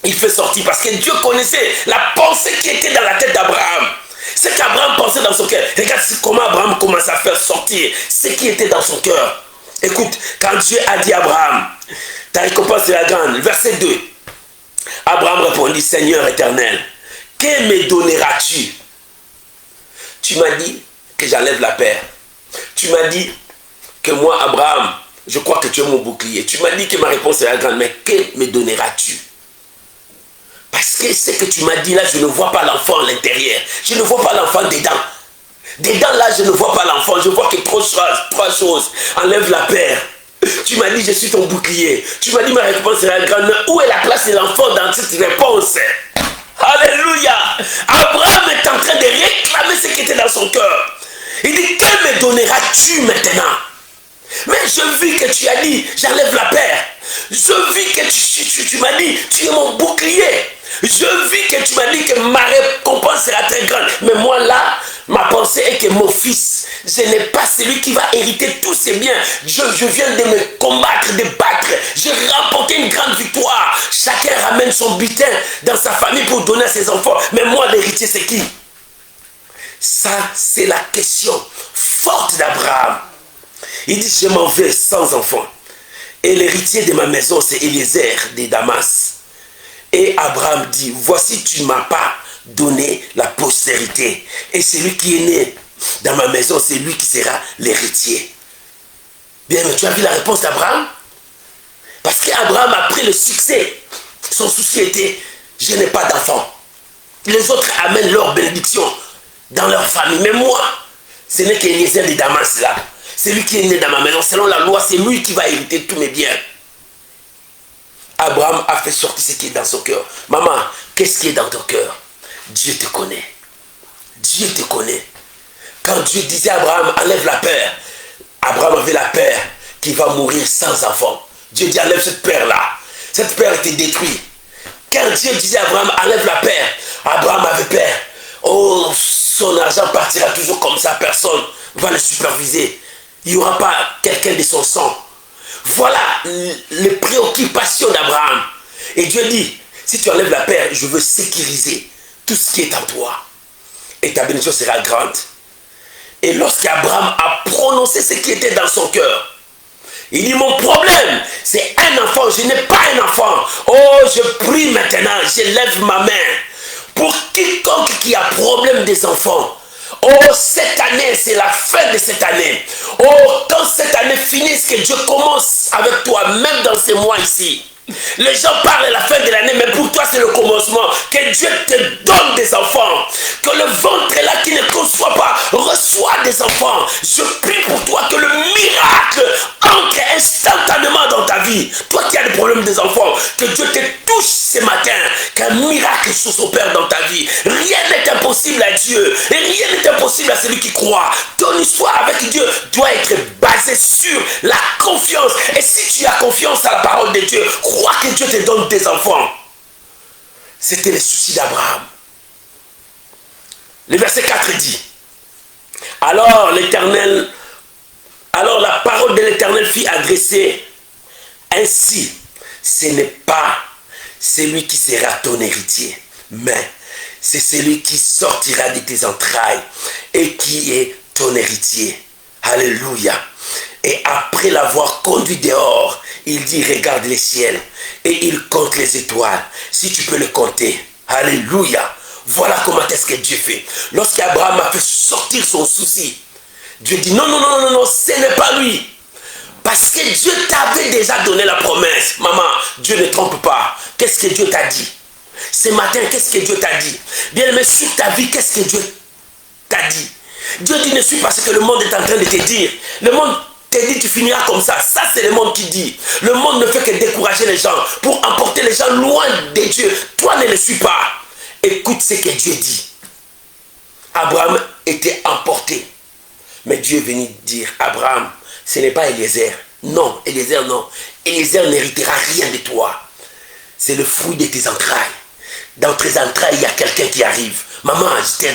Il fait sortir parce que Dieu connaissait la pensée qui était dans la tête d'Abraham. Ce qu'Abraham pensait dans son cœur. Regarde comment Abraham commence à faire sortir ce qui était dans son cœur. Écoute, quand Dieu a dit à Abraham, ta récompense sera grande. Verset 2. Abraham répondit, Seigneur éternel, que me donneras-tu? Tu m'as dit que j'enlève la peur. Tu m'as dit que moi, Abraham, je crois que tu es mon bouclier. Tu m'as dit que ma réponse sera grande, mais que me donneras-tu? Parce que ce que tu m'as dit là, je ne vois pas l'enfant à l'intérieur. Je ne vois pas l'enfant dedans. Dedans là, je ne vois pas l'enfant. Je vois que trois choses. Enlève la peur. Tu m'as dit, je suis ton bouclier. Tu m'as dit, ma réponse sera grande. Mais où est la place de l'enfant dans cette réponse? Alléluia. Abraham est en train de réclamer ce qui était dans son cœur. Il dit, que me donneras-tu maintenant? Mais je vis que tu as dit, j'enlève la peur. Je vis que tu m'as dit, tu es mon bouclier. Je vis que tu m'as dit que ma récompense sera très grande. Mais moi là, ma pensée est que mon fils, je n'ai pas celui qui va hériter tous ses biens. Je viens de me combattre, de battre. J'ai remporté une grande victoire. Chacun ramène son butin dans sa famille pour donner à ses enfants. Mais moi, l'héritier, c'est qui? Ça, c'est la question forte d'Abraham. Il dit, je m'en vais sans enfant. Et l'héritier de ma maison, c'est Eliezer de Damas. Et Abraham dit, voici, tu ne m'as pas donné la postérité. Et celui qui est né dans ma maison, c'est lui qui sera l'héritier. Bien, mais tu as vu la réponse d'Abraham? Parce qu'Abraham a pris le succès. Son souci était, je n'ai pas d'enfant. Les autres amènent leur bénédiction dans leur famille. Mais moi, ce n'est qu'Eliezer de Damas là. C'est lui qui est né dans ma maison. Selon la loi, c'est lui qui va hériter tous mes biens. Abraham a fait sortir ce qui est dans son cœur. Maman, qu'est-ce qui est dans ton cœur? Dieu te connaît. Dieu te connaît. Quand Dieu disait à Abraham, enlève la peur, Abraham avait la peur qu'il va mourir sans enfant. Dieu dit, enlève cette peur-là. Cette peur était détruite. Quand Dieu disait à Abraham, enlève la peur, Abraham avait peur. Oh, son argent partira toujours comme ça, personne ne va le superviser. Il n'y aura pas quelqu'un de son sang. Voilà les préoccupations d'Abraham. Et Dieu dit, si tu enlèves la peur, je veux sécuriser tout ce qui est en toi. Et ta bénédiction sera grande. Et lorsqu'Abraham a prononcé ce qui était dans son cœur, il dit, mon problème, c'est un enfant, je n'ai pas un enfant. Oh, je prie maintenant, je lève ma main. Pour quiconque qui a problème des enfants, oh, cette année, c'est la fin de cette année. Oh, quand cette année finisse, que Dieu commence avec toi, même dans ces mois ici. Les gens parlent de la fin de l'année, mais pour toi, c'est le commencement. Que Dieu te donne des enfants. Que le ventre là qui ne conçoit pas reçoit des enfants. Je prie pour toi que le miracle entre instantanément dans ta vie. Toi qui as des problèmes des enfants, que Dieu te touche ce matin. Qu'un miracle soit opère dans ta vie. Rien n'est impossible à Dieu. Et rien n'est impossible à celui qui croit. Ton histoire avec Dieu doit être basée sur la confiance. Et si tu as confiance à la parole de Dieu, crois que Dieu te donne des enfants. C'était le souci d'Abraham. Le verset 4 dit, alors la parole de l'Éternel fit adresser ainsi, ce n'est pas celui qui sera ton héritier, mais c'est celui qui sortira de tes entrailles et qui est ton héritier. Alléluia. Et après l'avoir conduit dehors, il dit, regarde les ciels et il compte les étoiles, si tu peux les compter. Alléluia. Voilà comment est-ce que Dieu fait. Lorsqu'Abraham a fait sortir son souci, Dieu dit, non, non, non, non, non, ce n'est pas lui. Parce que Dieu t'avait déjà donné la promesse. Maman, Dieu ne trompe pas. Qu'est-ce que Dieu t'a dit? Ce matin, qu'est-ce que Dieu t'a dit? Bien aimé, sur ta vie, qu'est-ce que Dieu t'a dit? Dieu dit, ne suis pas ce que le monde est en train de te dire. Le monde te dit, tu finiras comme ça. Ça, c'est le monde qui dit. Le monde ne fait que décourager les gens pour emporter les gens loin de Dieu. Toi, ne le suis pas. Écoute ce que Dieu dit. Abraham était emporté. Mais Dieu est venu dire, Abraham, ce n'est pas Eliezer. Non, Eliezer, non. Eliezer n'héritera rien de toi. C'est le fruit de tes entrailles. Dans tes entrailles, il y a quelqu'un qui arrive. Maman, je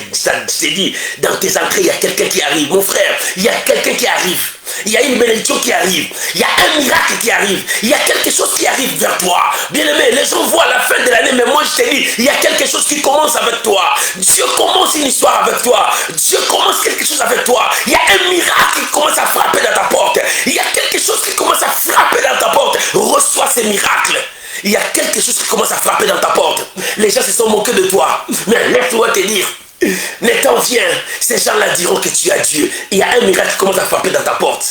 t'ai dit, dans tes entrailles, il y a quelqu'un qui arrive. Mon frère, il y a quelqu'un qui arrive. Il y a une bénédiction qui arrive. Il y a un miracle qui arrive. Il y a quelque chose qui arrive vers toi. Bien aimé, les gens voient la fin de l'année, mais moi je te dis, il y a quelque chose qui commence avec toi. Dieu commence une histoire avec toi. Dieu commence quelque chose avec toi. Il y a un miracle qui commence à frapper dans ta porte. Il y a quelque chose qui commence à frapper dans ta porte. Reçois ces miracles. Il y a quelque chose qui commence à frapper dans ta porte. Les gens se sont moqués de toi. Mais laisse-moi te dire, le temps vient, ces gens-là diront que tu as Dieu. Il y a un miracle qui commence à frapper dans ta porte.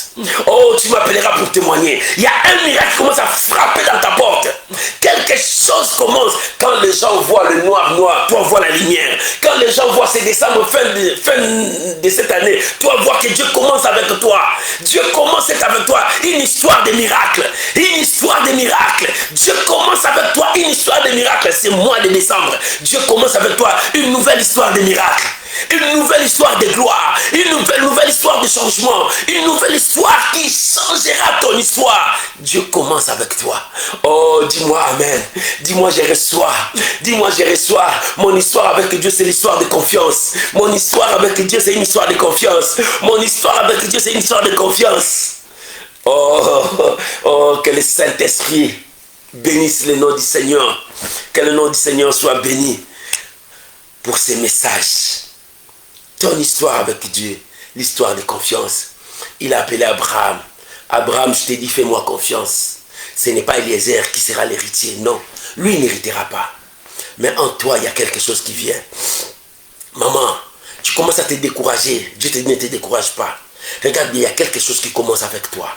Oh, tu m'appelleras pour témoigner. Il y a un miracle qui commence à frapper dans ta porte. Quelque chose commence. Quand les gens voient le noir, toi vois la lumière. Quand les gens voient c'est décembre, fin de cette année, toi vois que Dieu commence avec toi. Dieu commence avec toi une histoire de miracle. Une histoire de miracle. Dieu commence avec toi une histoire de miracle. C'est mois de décembre. Dieu commence avec toi une nouvelle histoire de miracle. Une nouvelle histoire de gloire, une nouvelle histoire de changement, une nouvelle histoire qui changera ton histoire. Dieu commence avec toi. Oh, dis-moi amen. Dis-moi je reçois. Dis-moi je reçois. Mon histoire avec Dieu, c'est l'histoire de confiance. Mon histoire avec Dieu, c'est une histoire de confiance. Mon histoire avec Dieu, c'est une histoire de confiance. Oh, que le Saint-Esprit bénisse le nom du Seigneur. Que le nom du Seigneur soit béni pour ces messages. Ton histoire avec Dieu, l'histoire de confiance. Il a appelé Abraham. Abraham, je t'ai dit, fais-moi confiance. Ce n'est pas Eliezer qui sera l'héritier. Non, lui n'héritera pas. Mais en toi, il y a quelque chose qui vient. Maman, tu commences à te décourager. Dieu te dit, ne te décourage pas. Regarde bien, il y a quelque chose qui commence avec toi.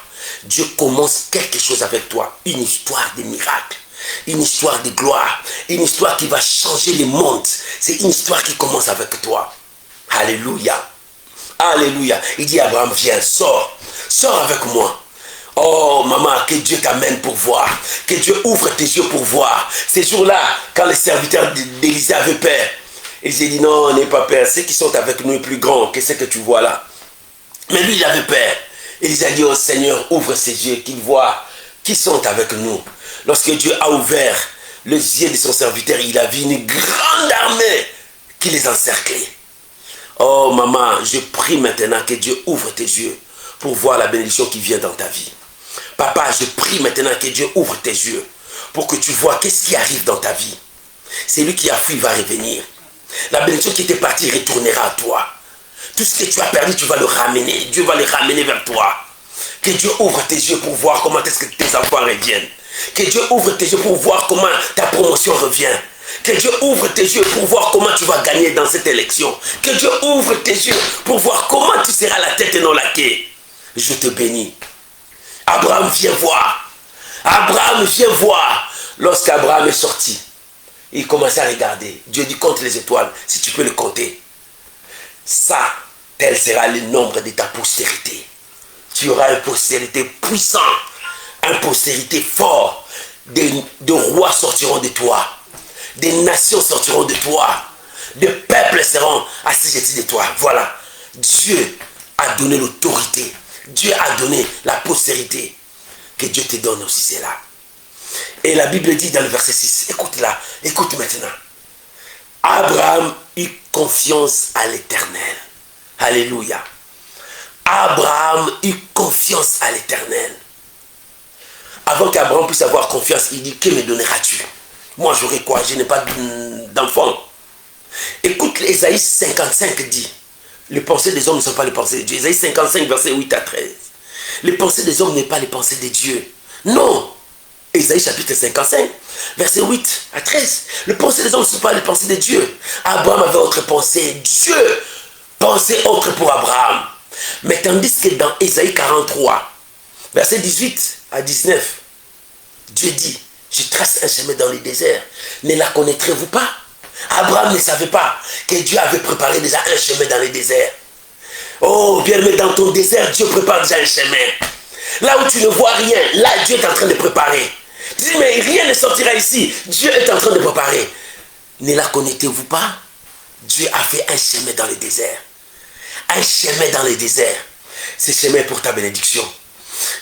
Dieu commence quelque chose avec toi. Une histoire de miracle. Une histoire de gloire. Une histoire qui va changer le monde. C'est une histoire qui commence avec toi. Alléluia. Alléluia. Il dit à Abraham, viens, sors. Sors avec moi. Oh maman, que Dieu t'amène pour voir. Que Dieu ouvre tes yeux pour voir. Ces jours-là, quand les serviteurs d'Élisée avaient peur, Élisée dit non, n'aie pas peur. Ceux qui sont avec nous sont plus grands que ce que tu vois là. Mais lui, il avait peur. Élisée a dit au Seigneur, ouvre ses yeux, qu'il voit qui sont avec nous. Lorsque Dieu a ouvert les yeux de son serviteur, il a vu une grande armée qui les encerclait. Oh maman, je prie maintenant que Dieu ouvre tes yeux pour voir la bénédiction qui vient dans ta vie. Papa, je prie maintenant que Dieu ouvre tes yeux pour que tu vois qu'est-ce qui arrive dans ta vie. C'est lui qui a fui va revenir. La bénédiction qui était partie retournera à toi. Tout ce que tu as perdu, tu vas le ramener. Dieu va le ramener vers toi. Que Dieu ouvre tes yeux pour voir comment est-ce que tes enfants reviennent. Que Dieu ouvre tes yeux pour voir comment ta promotion revient. Que Dieu ouvre tes yeux pour voir comment tu vas gagner dans cette élection. Que Dieu ouvre tes yeux pour voir comment tu seras la tête et non la queue. Je te bénis. Abraham, viens voir. Abraham, viens voir. Lorsqu'Abraham est sorti, il commençait à regarder. Dieu dit, compte les étoiles, si tu peux le compter. Ça, tel sera le nombre de ta postérité. Tu auras une postérité puissante, une postérité forte. Des rois sortiront de toi. Des nations sortiront de toi. Des peuples seront assujettis de toi. Voilà. Dieu a donné l'autorité. Dieu a donné la postérité. Que Dieu te donne aussi cela. Et la Bible dit dans le verset 6, écoute là, écoute maintenant. Abraham eut confiance à l'Éternel. Alléluia. Abraham eut confiance à l'Éternel. Avant qu'Abraham puisse avoir confiance, il dit, que me donneras-tu? Moi j'aurai quoi? Je n'ai pas d'enfant. Écoute, Ésaïe 55 dit, les pensées des hommes ne sont pas les pensées de Dieu. Ésaïe 55, verset 8 à 13. Les pensées des hommes ne sont pas les pensées de Dieu. Non. Ésaïe chapitre 55, verset 8 à 13. Les pensées des hommes ne sont pas les pensées de Dieu. Abraham avait autre pensée. Dieu pensait autre pour Abraham. Mais tandis que dans Ésaïe 43, verset 18 à 19, Dieu dit, je trace un chemin dans le désert. Ne la connaîtrez-vous pas? Abraham ne savait pas que Dieu avait préparé déjà un chemin dans le désert. Oh, bien, mais dans ton désert, Dieu prépare déjà un chemin. Là où tu ne vois rien, là, Dieu est en train de préparer. Tu dis, mais rien ne sortira ici. Dieu est en train de préparer. Ne la connaissez-vous pas? Dieu a fait un chemin dans le désert. Un chemin dans le désert. C'est chemin pour ta bénédiction.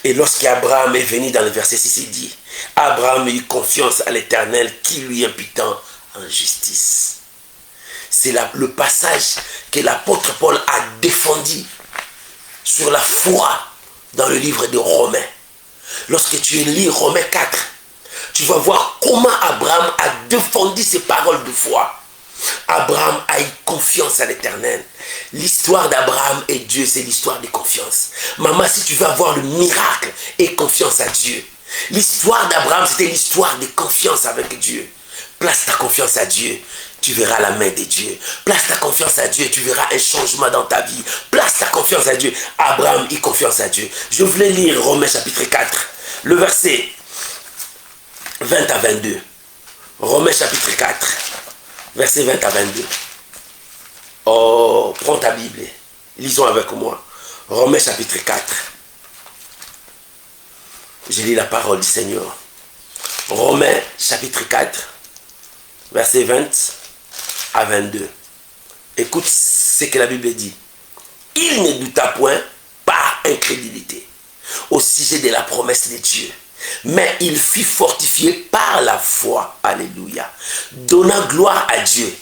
Et lorsqu'Abraham est venu dans le verset 6, il dit, Abraham eut confiance à l'Éternel qui lui imputant en justice. C'est le passage que l'apôtre Paul a défendu sur la foi dans le livre de Romains. Lorsque tu lis Romains 4, tu vas voir comment Abraham a défendu ses paroles de foi. Abraham a eu confiance à l'Éternel. L'histoire d'Abraham et Dieu, c'est l'histoire de confiance. Maman, si tu veux avoir le miracle, aie confiance à Dieu. L'histoire d'Abraham, c'était l'histoire de confiance avec Dieu. Place ta confiance à Dieu, tu verras la main de Dieu. Place ta confiance à Dieu, tu verras un changement dans ta vie. Place ta confiance à Dieu. Abraham eut confiance à Dieu. Je voulais lire Romains chapitre 4, le verset 20 à 22. Romains chapitre 4, verset 20 à 22. Oh, prends ta Bible, lisons avec moi. Romains chapitre 4. Je lis la parole du Seigneur. Romains chapitre 4, verset 20 à 22. Écoute ce que la Bible dit. Il ne douta point par incrédulité au sujet de la promesse de Dieu, mais il fut fortifié par la foi. Alléluia. Donnant gloire à Dieu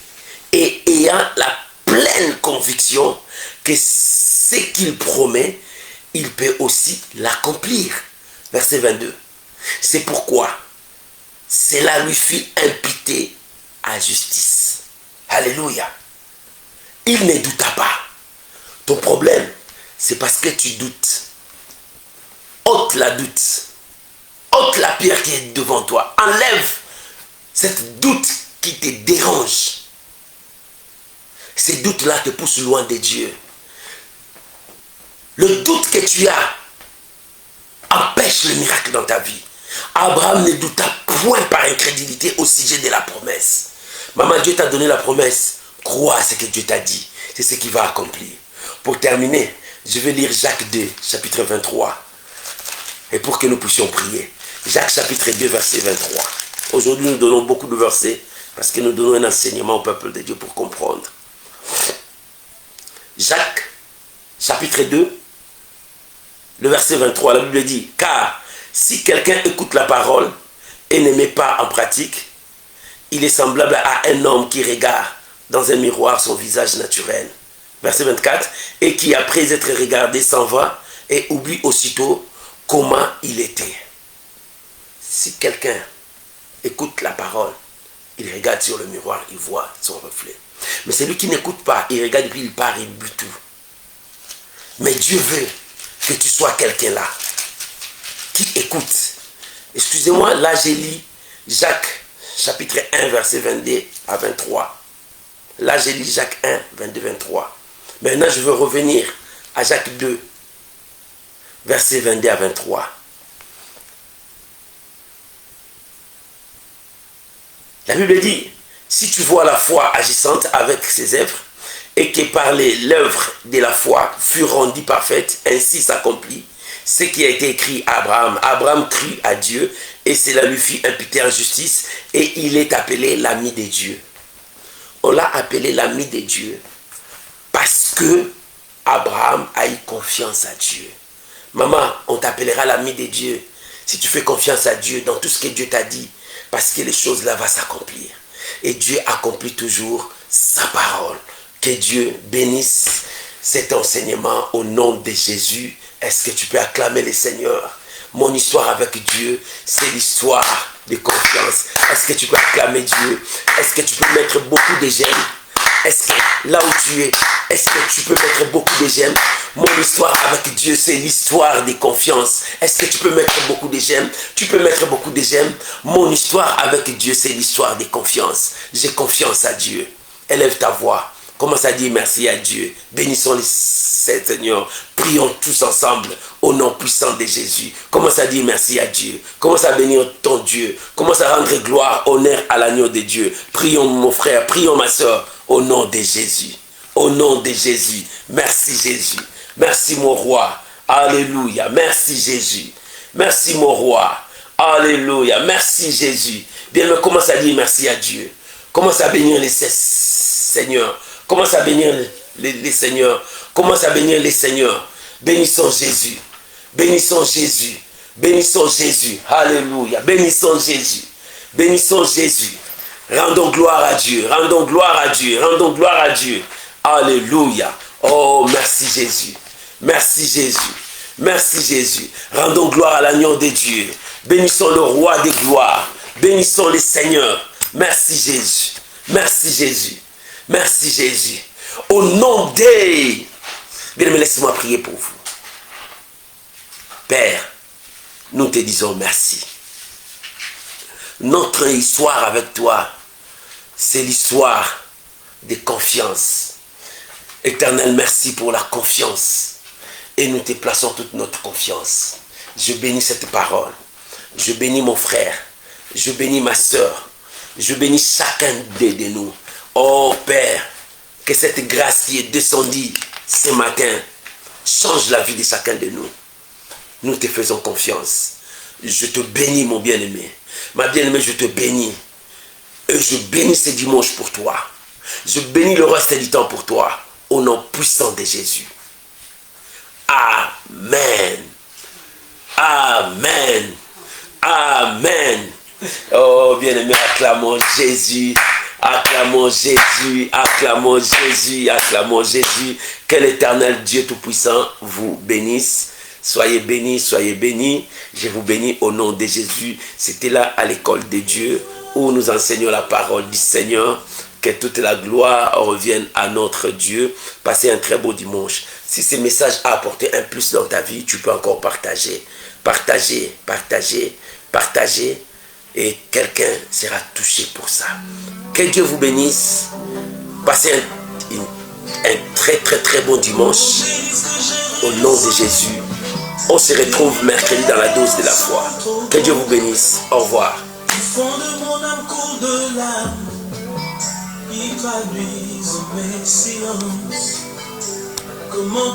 et ayant la pleine conviction que ce qu'il promet, il peut aussi l'accomplir. Verset 22. C'est pourquoi cela lui fut imputé à justice. Alléluia. Il ne douta pas. Ton problème, c'est parce que tu doutes. Ôte la doute. Ôte la pierre qui est devant toi. Enlève cette doute qui te dérange. Ces doutes-là te poussent loin de Dieu. Le doute que tu as empêche le miracle dans ta vie. Abraham ne douta point par incrédulité au sujet de la promesse. Maman, Dieu t'a donné la promesse. Crois à ce que Dieu t'a dit. C'est ce qu'il va accomplir. Pour terminer, je vais lire Jacques 2, chapitre 23. et pour que nous puissions prier. Jacques chapitre 2, verset 23. Aujourd'hui, nous donnons beaucoup de versets parce que nous donnons un enseignement au peuple de Dieu pour comprendre. Jacques chapitre 2, le verset 23, la Bible dit, « Car si quelqu'un écoute la parole et ne met pas en pratique, il est semblable à un homme qui regarde dans un miroir son visage naturel. » Verset 24, « Et qui après être regardé s'en va et oublie aussitôt comment il était. » Si quelqu'un écoute la parole, il regarde sur le miroir, il voit son reflet. Mais celui qui n'écoute pas, il regarde et puis il part, il oublie tout. Mais Dieu veut que tu sois quelqu'un là, qui écoute. Excusez-moi, là j'ai lu Jacques chapitre 1, verset 22 à 23. Là j'ai lu Jacques 1, 22, 23. Maintenant je veux revenir à Jacques 2, verset 22 à 23. La Bible dit, si tu vois la foi agissante avec ses œuvres, et que par l'œuvre de la foi fut rendue parfaite, ainsi s'accomplit ce qui a été écrit à Abraham. Abraham crut à Dieu, et cela lui fit imputer en justice, et il est appelé l'ami de Dieu. On l'a appelé l'ami de Dieu, parce que Abraham a eu confiance à Dieu. Maman, on t'appellera l'ami de Dieu, si tu fais confiance à Dieu dans tout ce que Dieu t'a dit, parce que les choses là vont s'accomplir. Et Dieu accomplit toujours sa parole. Que Dieu bénisse cet enseignement au nom de Jésus. Est-ce que tu peux acclamer le Seigneur? Mon histoire avec Dieu, c'est l'histoire de confiance. Est-ce que tu peux acclamer Dieu? Est-ce que tu peux mettre beaucoup de j'aime? Est-ce que là où tu es, est-ce que tu peux mettre beaucoup de j'aime? Mon histoire avec Dieu, c'est l'histoire de confiance. Est-ce que tu peux mettre beaucoup de j'aime? Tu peux mettre beaucoup de j'aime. Mon histoire avec Dieu, c'est l'histoire de confiance. J'ai confiance à Dieu. Élève ta voix. Commence à dire merci à Dieu. Bénissons le Seigneur. Prions tous ensemble au nom puissant de Jésus. Commence à dire merci à Dieu. Commence à bénir ton Dieu. Commence à rendre gloire, honneur à l'agneau de Dieu. Prions mon frère, prions ma soeur au nom de Jésus. Au nom de Jésus. Merci Jésus. Merci mon roi. Alléluia. Merci Jésus. Merci mon roi. Alléluia. Merci Jésus. Bien, mais commence à dire merci à Dieu. Commence à bénir les Seigneurs. Commence à bénir les Seigneurs. Commence à bénir les Seigneurs. Bénissons Jésus. Bénissons Jésus. Bénissons Jésus. Alléluia. Bénissons Jésus. Bénissons Jésus. Rendons gloire à Dieu. Rendons gloire à Dieu. Rendons gloire à Dieu. Alléluia. Oh, merci Jésus. Merci Jésus. Merci Jésus. Rendons gloire à l'agneau de Dieu. Bénissons le roi des gloires. Bénissons les Seigneurs. Merci Jésus. Merci Jésus. Merci Jésus. Au nom de... Bien-aimé, laissez-moi prier pour vous. Père, nous te disons merci. Notre histoire avec toi, c'est l'histoire de confiance. Éternel, merci pour la confiance. Et nous te plaçons toute notre confiance. Je bénis cette parole. Je bénis mon frère. Je bénis ma soeur. Je bénis chacun de nous. Oh Père, que cette grâce qui est descendue ce matin change la vie de chacun de nous. Nous te faisons confiance. Je te bénis, mon bien-aimé. Ma bien-aimée, je te bénis. Et je bénis ce dimanche pour toi. Je bénis le reste du temps pour toi. Au nom puissant de Jésus. Amen. Amen. Amen. Oh, bien-aimé, acclamons Jésus. Acclamons Jésus, acclamons Jésus, acclamons Jésus. Que l'Éternel Dieu Tout-Puissant vous bénisse. Soyez bénis, soyez bénis. Je vous bénis au nom de Jésus. C'était là à l'école de Dieu où nous enseignons la parole du Seigneur. Que toute la gloire revienne à notre Dieu. Passez un très beau dimanche. Si ce message a apporté un plus dans ta vie, tu peux encore partager. Partager, partager, partager. Et quelqu'un sera touché pour ça. Que Dieu vous bénisse. Passez un très bon dimanche. Au nom de Jésus. On se retrouve mercredi dans la dose de la foi. Que Dieu vous bénisse. Au revoir. Du fond de mon âme coule de larmes qui traduisent mes silences. Comment